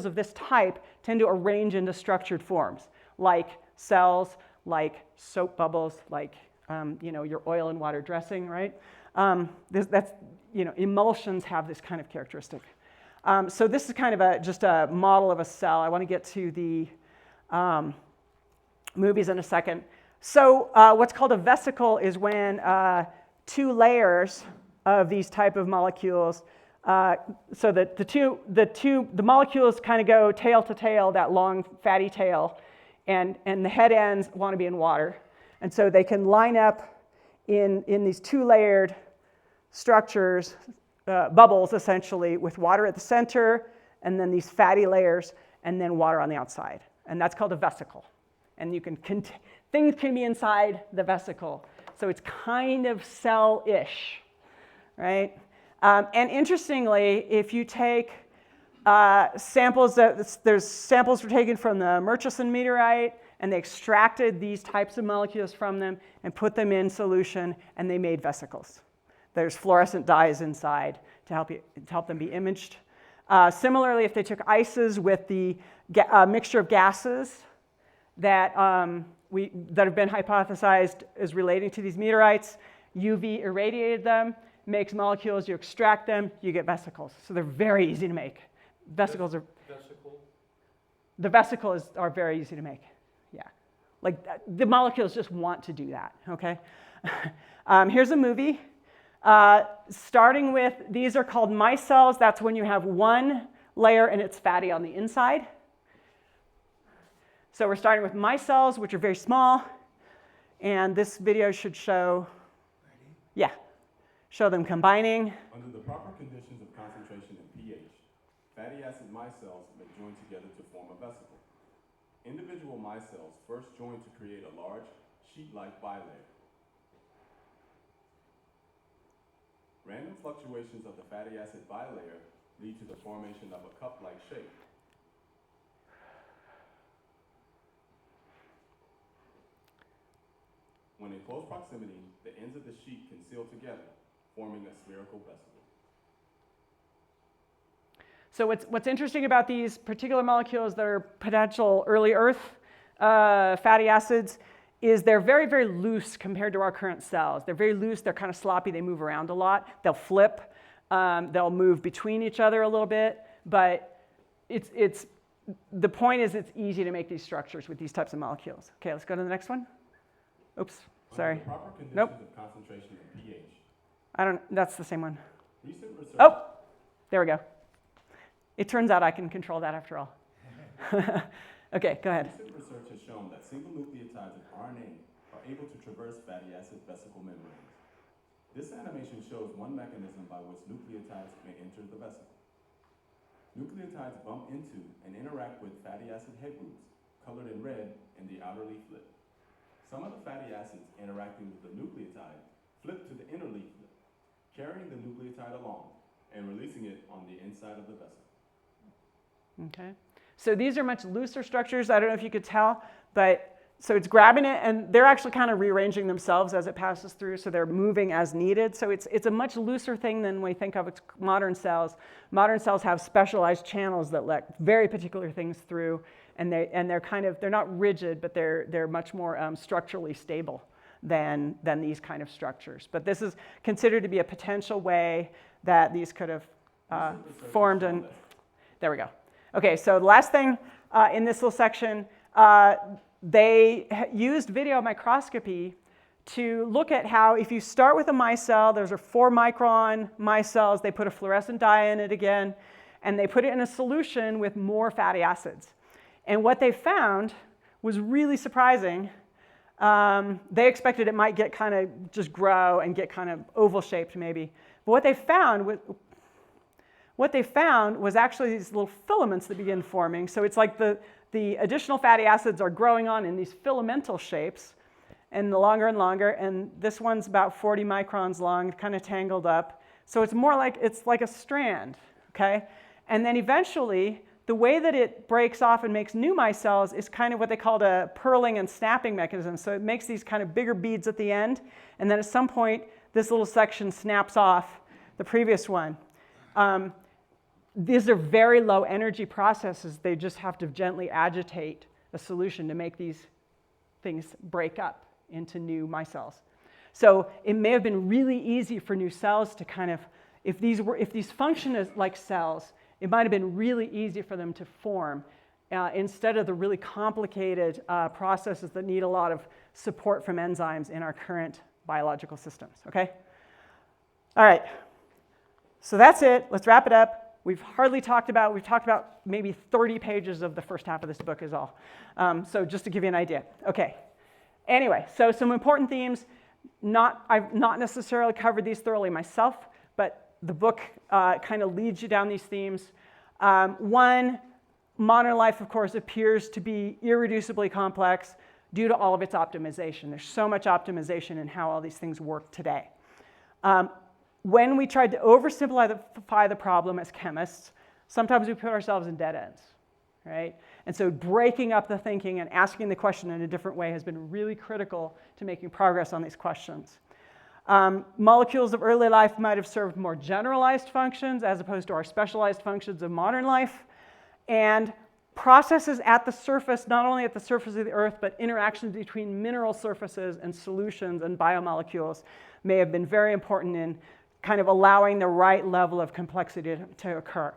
of this type tend to arrange into structured forms, like cells, like soap bubbles, like your oil and water dressing, right? Emulsions have this kind of characteristic. So this is kind of just a model of a cell. I want to get to the movies in a second. So what's called a vesicle is when two layers of these type of molecules, so that the molecules kind of go tail to tail, that long fatty tail, and the head ends want to be in water. And so they can line up in these two-layered structures, bubbles essentially, with water at the center, and then these fatty layers, and then water on the outside. And that's called a vesicle. And things can be inside the vesicle. So it's kind of cell-ish, right? And interestingly, if you take samples were taken from the Murchison meteorite, and they extracted these types of molecules from them and put them in solution, and they made vesicles. There's fluorescent dyes inside to help them be imaged. Similarly, if they took ices with the mixture of gases that have been hypothesized as relating to these meteorites, UV irradiated them, makes molecules, you extract them, you get vesicles. So they're very easy to make. Vesicles are... Vesicle? The vesicles are very easy to make, yeah. Like, the molecules just want to do that, okay? Here's a movie. Starting with, these are called micelles. That's when you have one layer and it's fatty on the inside. So we're starting with micelles, which are very small. And this video should show, yeah, show them combining. Under the proper conditions of concentration and pH, fatty acid micelles may join together to form a vesicle. Individual micelles first join to create a large, sheet-like bilayer. Random fluctuations of the fatty acid bilayer lead to the formation of a cup-like shape. When in close proximity, the ends of the sheet can seal together, forming a spherical vesicle. So what's interesting about these particular molecules that are potential early Earth fatty acids is they're very, very loose compared to our current cells. They're very loose, they're kind of sloppy, they move around a lot. They'll flip, they'll move between each other a little bit, but the point is it's easy to make these structures with these types of molecules. Okay, let's go to the next one. Oops, sorry. Under the proper conditions Nope. of concentration and pH. That's the same one. Recent research. Oh, there we go. It turns out I can control that after all. Okay, go ahead. Recent research has shown that single nucleotides of RNA are able to traverse fatty acid vesicle membranes. This animation shows one mechanism by which nucleotides may enter the vesicle. Nucleotides bump into and interact with fatty acid head groups, colored in red in the outer leaflet. Some of the fatty acids interacting with the nucleotide flip to the inner leaflet, carrying the nucleotide along and releasing it on the inside of the vesicle. Okay, so these are much looser structures. I don't know if you could tell, but so it's grabbing it, and they're actually kind of rearranging themselves as it passes through, so they're moving as needed. So it's a much looser thing than we think of as modern cells. Modern cells have specialized channels that let very particular things through, and they're not rigid, but they're much more structurally stable than these kind of structures. But this is considered to be a potential way that these could have formed. And there we go. Okay, so the last thing in this little section, they used video microscopy to look at how if you start with a micelle, those are 4 micron micelles, they put a fluorescent dye in it again, and they put it in a solution with more fatty acids. And what they found was really surprising. They expected it might get kind of just grow and get kind of oval shaped maybe. But what they found was actually these little filaments that begin forming. So it's like the additional fatty acids are growing on in these filamental shapes, and the longer and longer. And this one's about 40 microns long, kind of tangled up. So it's more like a strand, okay? And then eventually, the way that it breaks off and makes new micelles is kind of what they called a purling and snapping mechanism. So it makes these kind of bigger beads at the end, and then at some point, this little section snaps off the previous one. These are very low energy processes. They just have to gently agitate a solution to make these things break up into new micelles. So it may have been really easy for new cells to kind of, if these function as like cells, it might have been really easy for them to form instead of the really complicated processes that need a lot of support from enzymes in our current biological systems, okay? All right, so that's it. Let's wrap it up. We've talked about maybe 30 pages of the first half of this book is all. So just to give you an idea. Okay, anyway, so some important themes. I've not necessarily covered these thoroughly myself, but the book kind of leads you down these themes. One, modern life, of course, appears to be irreducibly complex due to all of its optimization. There's so much optimization in how all these things work today. When we tried to oversimplify the problem as chemists, sometimes we put ourselves in dead ends, right? And so breaking up the thinking and asking the question in a different way has been really critical to making progress on these questions. Molecules of early life might have served more generalized functions as opposed to our specialized functions of modern life. And processes at the surface, not only at the surface of the Earth, but interactions between mineral surfaces and solutions and biomolecules may have been very important in kind of allowing the right level of complexity to occur.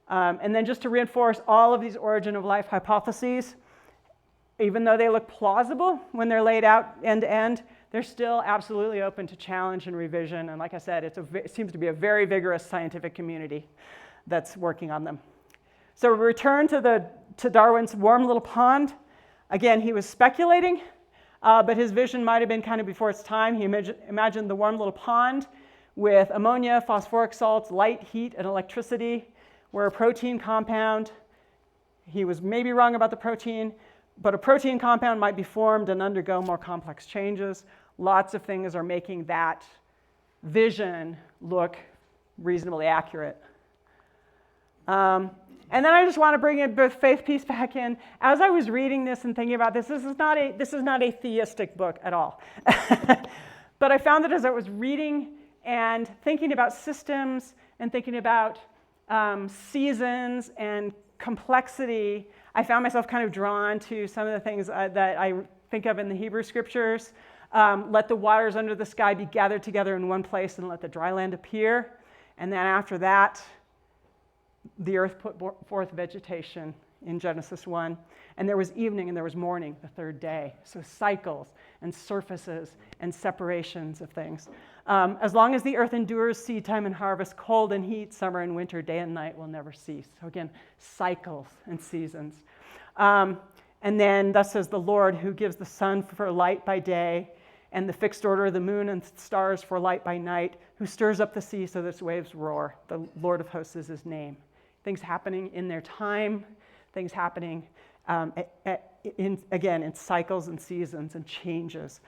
And then just to reinforce all of these origin of life hypotheses, even though they look plausible when they're laid out end to end, they're still absolutely open to challenge and revision. And like I said, it seems to be a very vigorous scientific community that's working on them. So we return to Darwin's warm little pond. Again, he was speculating, but his vision might have been kind of before its time. He imagined the warm little pond with ammonia, phosphoric salts, light, heat, and electricity. We're a protein compound. He was maybe wrong about the protein, but a protein compound might be formed and undergo more complex changes. Lots of things are making that vision look reasonably accurate. And then I just want to bring in both faith piece back in. As I was reading this and thinking about this, this is not a theistic book at all. But I found that as I was reading and thinking about systems and thinking about seasons and complexity, I found myself kind of drawn to some of the things that I think of in the Hebrew scriptures. Let the waters under the sky be gathered together in one place and let the dry land appear. And then after that, the earth put forth vegetation in Genesis 1. And there was evening and there was morning, the third day. So cycles and surfaces and separations of things. As long as the earth endures, seed time and harvest, cold and heat, summer and winter, day and night will never cease. So again, cycles and seasons. And then thus says the Lord, who gives the sun for light by day and the fixed order of the moon and stars for light by night, who stirs up the sea so that its waves roar. The Lord of hosts is his name. Things happening in their time, things happening, in cycles and seasons and changes.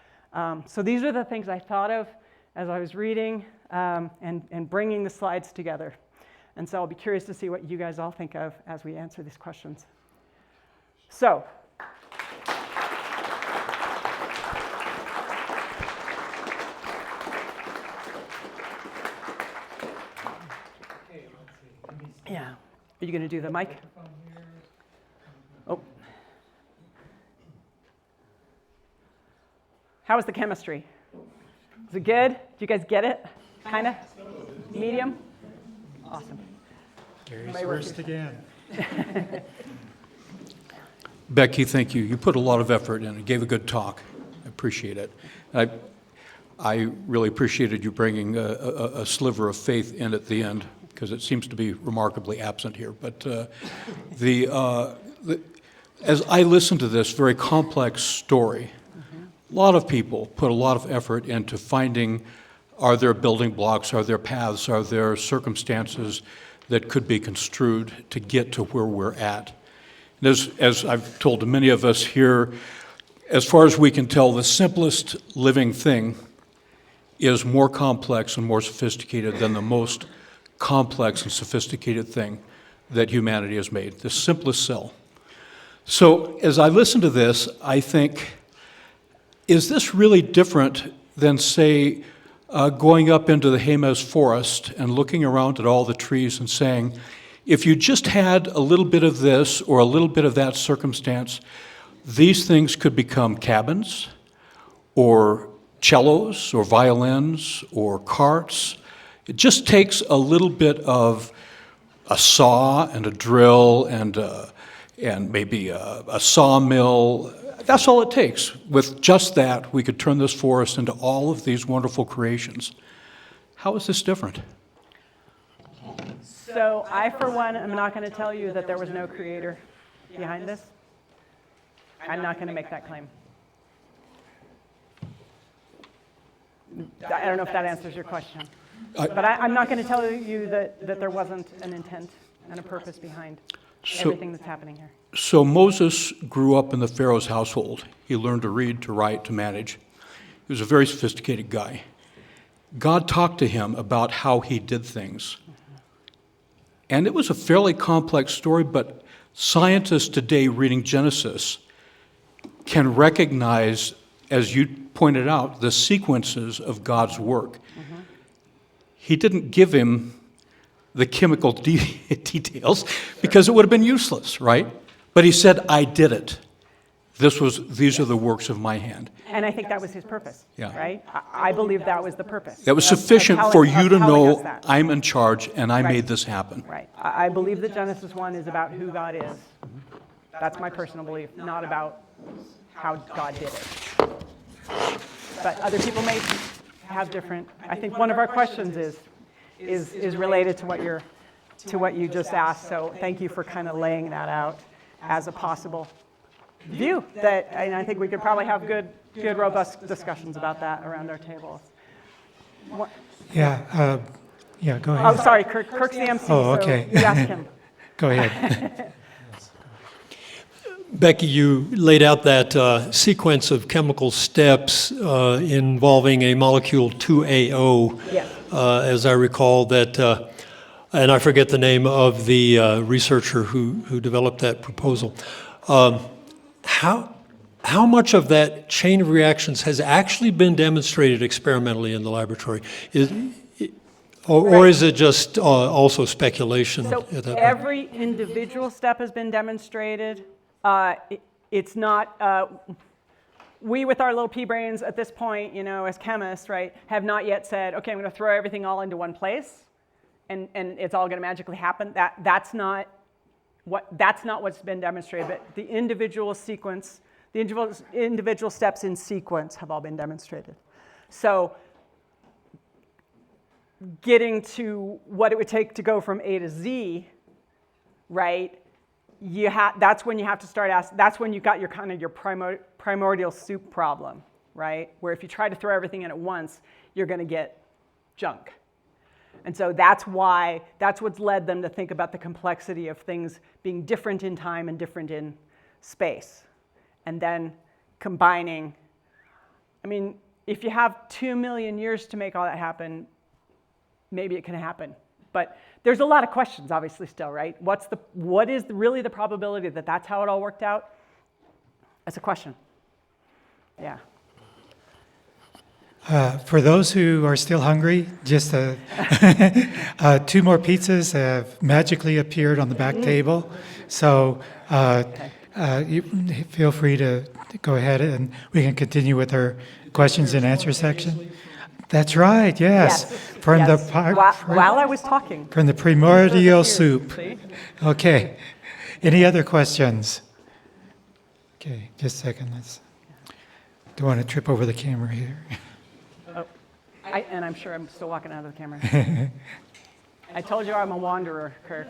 So these are the things I thought of as I was reading and bringing the slides together. And so I'll be curious to see what you guys all think of as we answer these questions. So. Yeah. Are you going to do the mic? Oh. How was the chemistry? Was it good? Did you guys get it? Kind of? Medium? Awesome. Gary's first again. Becky, thank you. You put a lot of effort in and gave a good talk. I appreciate it. I really appreciated you bringing a sliver of faith in at the end, because it seems to be remarkably absent here. But as I listen to this very complex story, a lot of people put a lot of effort into finding, are there building blocks, are there paths, are there circumstances that could be construed to get to where we're at. And as I've told to many of us here, as far as we can tell, the simplest living thing is more complex and more sophisticated than the most complex and sophisticated thing that humanity has made, the simplest cell. So as I listen to this, I think, is this really different than, say, going up into the Alamos forest and looking around at all the trees and saying, if you just had a little bit of this or a little bit of that circumstance, these things could become cabins or cellos or violins or carts. It just takes a little bit of a saw and a drill and maybe a sawmill. That's all it takes. With just that, we could turn this forest into all of these wonderful creations. How is this different? So I, for one, am not going to tell you that there was no creator behind this. I'm not going to make that claim. I don't know if that answers your question. But I'm not going to tell you that there wasn't an intent and a purpose behind everything that's happening here. So Moses grew up in the Pharaoh's household. He learned to read, to write, to manage. He was a very sophisticated guy. God talked to him about how he did things. And it was a fairly complex story, but scientists today reading Genesis can recognize, as you pointed out, the sequences of God's work. He didn't give him the chemical details because it would have been useless, right? But he said, I did it. These are the works of my hand. And I think that was his purpose, Yeah. right? I believe that was the purpose. That was of sufficient telling- for of you to telling us know that. I'm in charge and I Right. made this happen. Right. I believe that Genesis 1 is about who God is. That's my personal belief, not about how God did it. But other people may have different. I think one of our questions is related to what you just asked. So thank you for kind of laying that out as a possible view. And I think we could probably have good, robust discussions about that around our tables. Yeah, go ahead. Oh, sorry, Kirk's the MC. Oh, okay. So you ask him. Go ahead. Becky, you laid out that sequence of chemical steps involving a molecule 2AO, Yes. as I recall that, and I forget the name of the researcher who developed that proposal. How much of that chain of reactions has actually been demonstrated experimentally in the laboratory? Or is it just also speculation So at that point? every individual step has been demonstrated. It's not, we with our little pea brains at this point, as chemists, right, have not yet said, okay, I'm going to throw everything all into one place and it's all going to magically happen. That's not what's been demonstrated, but the individual sequence, the individual steps in sequence have all been demonstrated. So getting to what it would take to go from A to Z, right? That's when you have to start asking. That's when you got your kind of your primordial soup problem, right? Where if you try to throw everything in at once, you're going to get junk. And so that's what's led them to think about the complexity of things being different in time and different in space. And then combining, I mean, if you have 2 million years to make all that happen, maybe it can happen. But there's a lot of questions, obviously, still, right? What is really the probability that that's how it all worked out? That's a question. Yeah. For those who are still hungry, just 2 more pizzas have magically appeared on the back table. So you feel free to go ahead and we can continue with our questions and answer section. That's right, yes. From Yes. the While I was talking. from the primordial See? soup. Okay. Any other questions? Okay, just a second. Don't want to trip over the camera here. And I'm sure I'm still walking out of the camera. I told you I'm a wanderer, Kirk.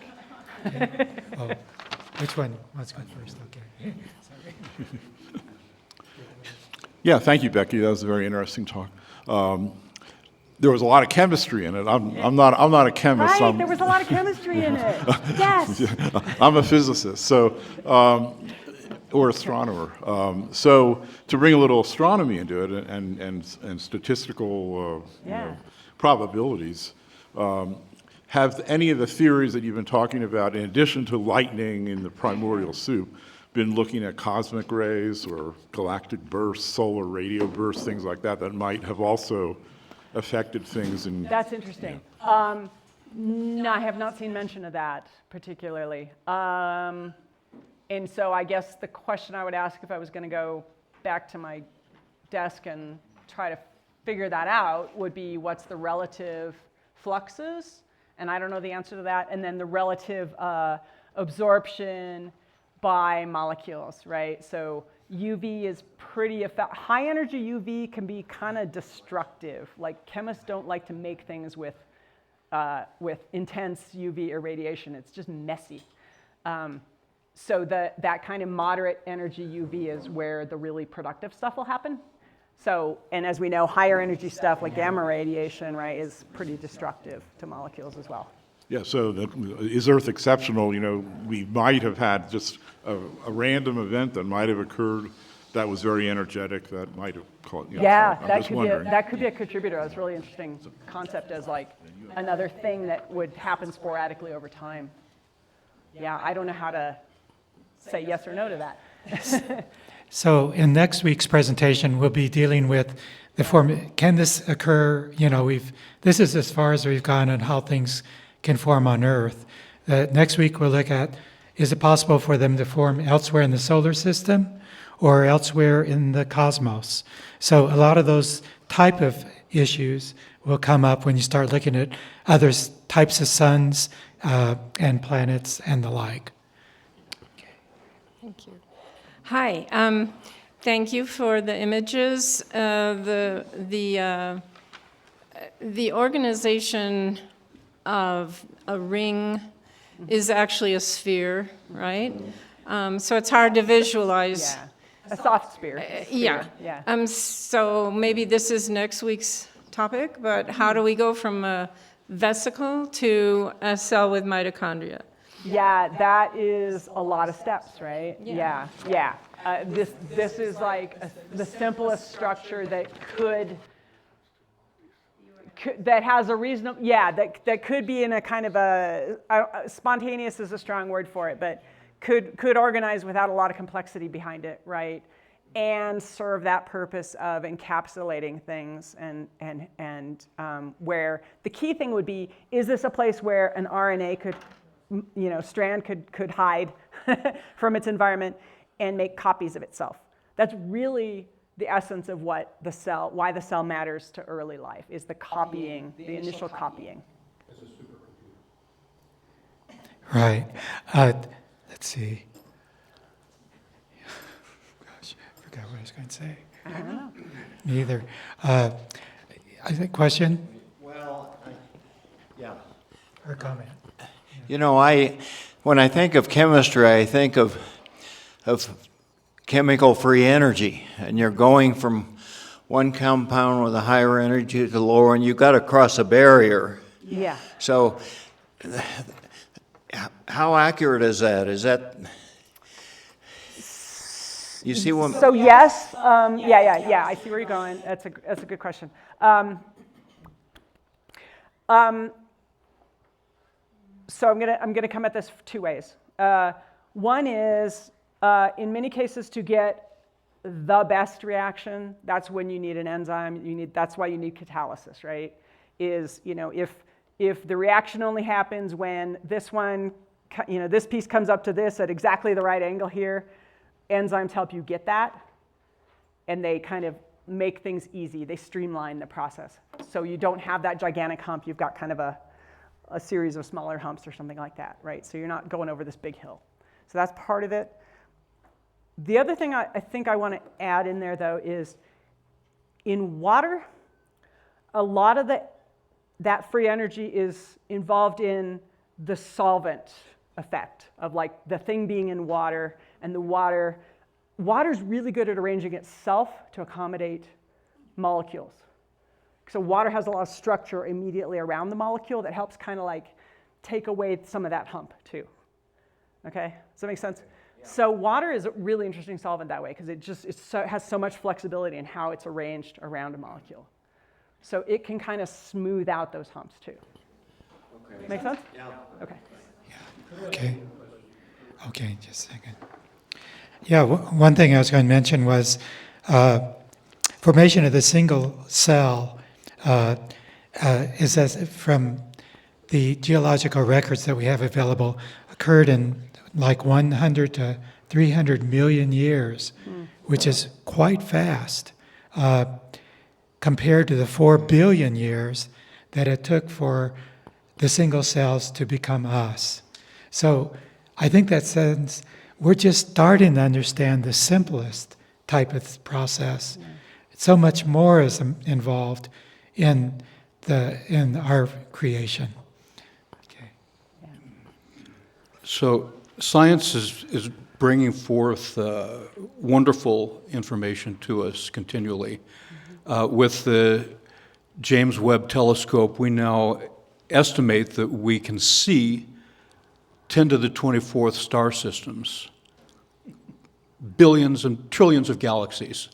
Oh, which one? Let's go first. Okay. Yeah, thank you, Becky. That was a very interesting talk. There was a lot of chemistry in it. I'm not a chemist. Right, there was a lot of chemistry in it. Yes. I'm a physicist, so or astronomer. So to bring a little astronomy into it and statistical probabilities. Have any of the theories that you've been talking about, in addition to lightning in the primordial soup, been looking at cosmic rays or galactic bursts, solar radio bursts, things like that, that might have also affected things in... That's interesting. No, I have not seen mention of that particularly. And so I guess the question I would ask if I was going to go back to my desk and try to figure that out would be what's the relative fluxes? And I don't know the answer to that. And then the relative absorption by molecules, right? So UV is pretty high energy UV can be kind of destructive. Like chemists don't like to make things with intense UV irradiation. It's just messy. So that kind of moderate energy UV is where the really productive stuff will happen. So, and as we know, higher energy stuff like gamma radiation, right, is pretty destructive to molecules as well. Yeah, so is Earth exceptional? You know, we might have had just a random event that might have occurred that was very energetic, that might have caught, you know, Yeah, so I'm just wondering. that could be a contributor. That's a really interesting concept as like another thing that would happen sporadically over time. Yeah, I don't know how to say yes or no to that. So in next week's presentation, we'll be dealing with the form. Can this occur? This is as far as we've gone on how things can form on Earth. Next week we'll look at, is it possible for them to form elsewhere in the solar system or elsewhere in the cosmos? So a lot of those type of issues will come up when you start looking at other types of suns and planets and the like. Thank you. Hi. Thank you for the images. The organization of a ring is actually a sphere, right? So it's hard to visualize. Yeah, a soft sphere. Yeah. Yeah. So maybe this is next week's topic, but how do we go from a vesicle to a cell with mitochondria? Yeah, that is a lot of steps, right? Yeah. Yeah. This is like the simplest structure that that has a reasonable, that could be in a kind of spontaneous is a strong word for it, but could organize without a lot of complexity behind it, right? And serve that purpose of encapsulating things and where the key thing would be, is this a place where an RNA strand could hide from its environment and make copies of itself? That's really the essence of why the cell matters to early life, is the copying, the initial copying. Right. Let's see. Gosh, I forgot what I was going to say. I don't know. Me either. I think question Well, yeah. or comment? You know, when I think of chemistry, I think of chemical-free energy, and you're going from one compound with a higher energy to the lower, and you've got to cross a barrier. Yeah. So, how accurate is that? Is that, you see what? So yes, yeah. I see where you're going. That's a good question. So I'm gonna come at this two ways. One is, in many cases, to get the best reaction, that's when you need an enzyme. That's why you need catalysis, right? Is, if the reaction only happens when this one, this piece comes up to this at exactly the right angle here, enzymes help you get that, and they kind of make things easy. They streamline the process. So you don't have that gigantic hump. You've got kind of a series of smaller humps or something like that, right? So you're not going over this big hill. So that's part of it. The other thing I think I want to add in there, though, is in water, a lot of that free energy is involved in the solvent effect of like the thing being in water, and the water's really good at arranging itself to accommodate molecules. So water has a lot of structure immediately around the molecule that helps kind of like take away some of that hump too. Okay, does that make sense? Yeah. So water is a really interesting solvent that way because it has so much flexibility in how it's arranged around a molecule. So it can kind of smooth out those humps too. Okay. Make sense? Yeah. Okay. Yeah. Okay, just a second. Yeah, one thing I was going to mention was formation of the single cell is from the geological records that we have available occurred in like 100 to 300 million years, which is quite fast compared to the 4 billion years that it took for the single cells to become us. So I think that says we're just starting to understand the simplest type of process. Yeah. So much more is involved in our creation. Okay. Yeah. So science is bringing forth wonderful information to us continually. With the James Webb Telescope, we now estimate that we can see 10 to the 24th star systems, billions and trillions of galaxies.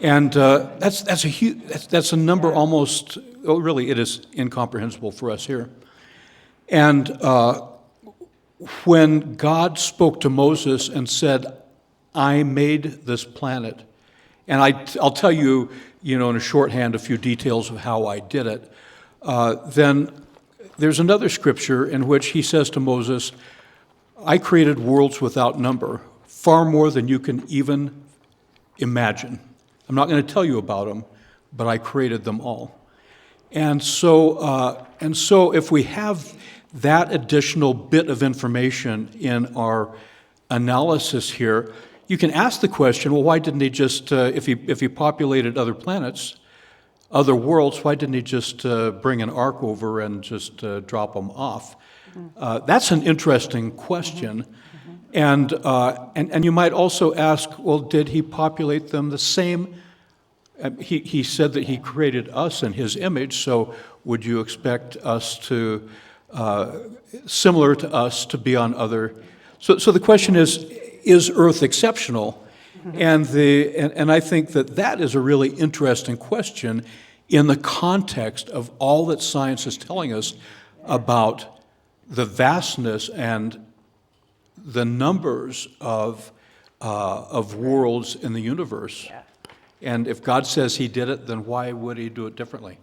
And that's a number almost really, it is incomprehensible for us here. And when God spoke to Moses and said, I made this planet, and I'll tell you, in a shorthand, a few details of how I did it, then there's another scripture in which he says to Moses, I created worlds without number, far more than you can even imagine. I'm not going to tell you about them, but I created them all. And so if we have that additional bit of information in our analysis here, you can ask the question, well, why didn't he just, if he populated other planets, other worlds, why didn't he just bring an ark over and just drop them off? That's an interesting question. And you might also ask, well, did he populate them the same? He said that he created us in his image, so would you expect us to, similar to us, to be on other? So the question is Earth exceptional? And I think that is a really interesting question in the context of all that science is telling us about the vastness and the numbers of worlds in the universe. Yeah. And if God says he did it, then why would he do it differently?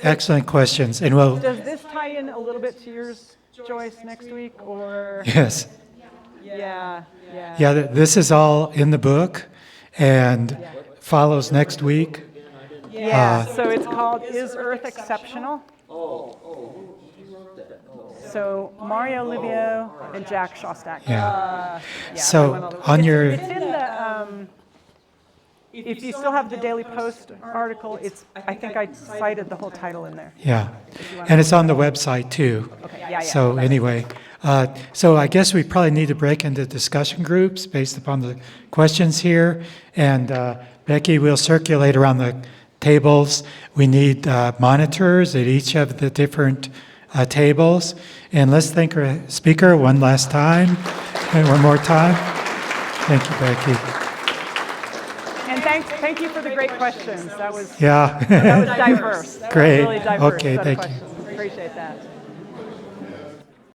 Excellent questions. And well, Does this tie in a little bit to yours, Joyce, next week, or? yes. Yeah. Yeah, this is all in the book and follows next week. Yeah, so it's called Is Earth Exceptional? So Mario Livio and Jack Shostak. Yeah. I So went all the way. on your, It's in the, if you still have the Daily Post article, I think I cited the whole title in there. yeah, and it's on the website too. Okay, yeah. So Okay. anyway, so I guess we probably need to break into discussion groups based upon the questions here. And Becky will circulate around the tables. We need monitors at each of the different tables. And let's thank our speaker one last time, and one more time. Thank you, Becky. And thank you for the great questions. That was Yeah. diverse. That was Great. really diverse Okay, set of thank you. questions. Appreciate that.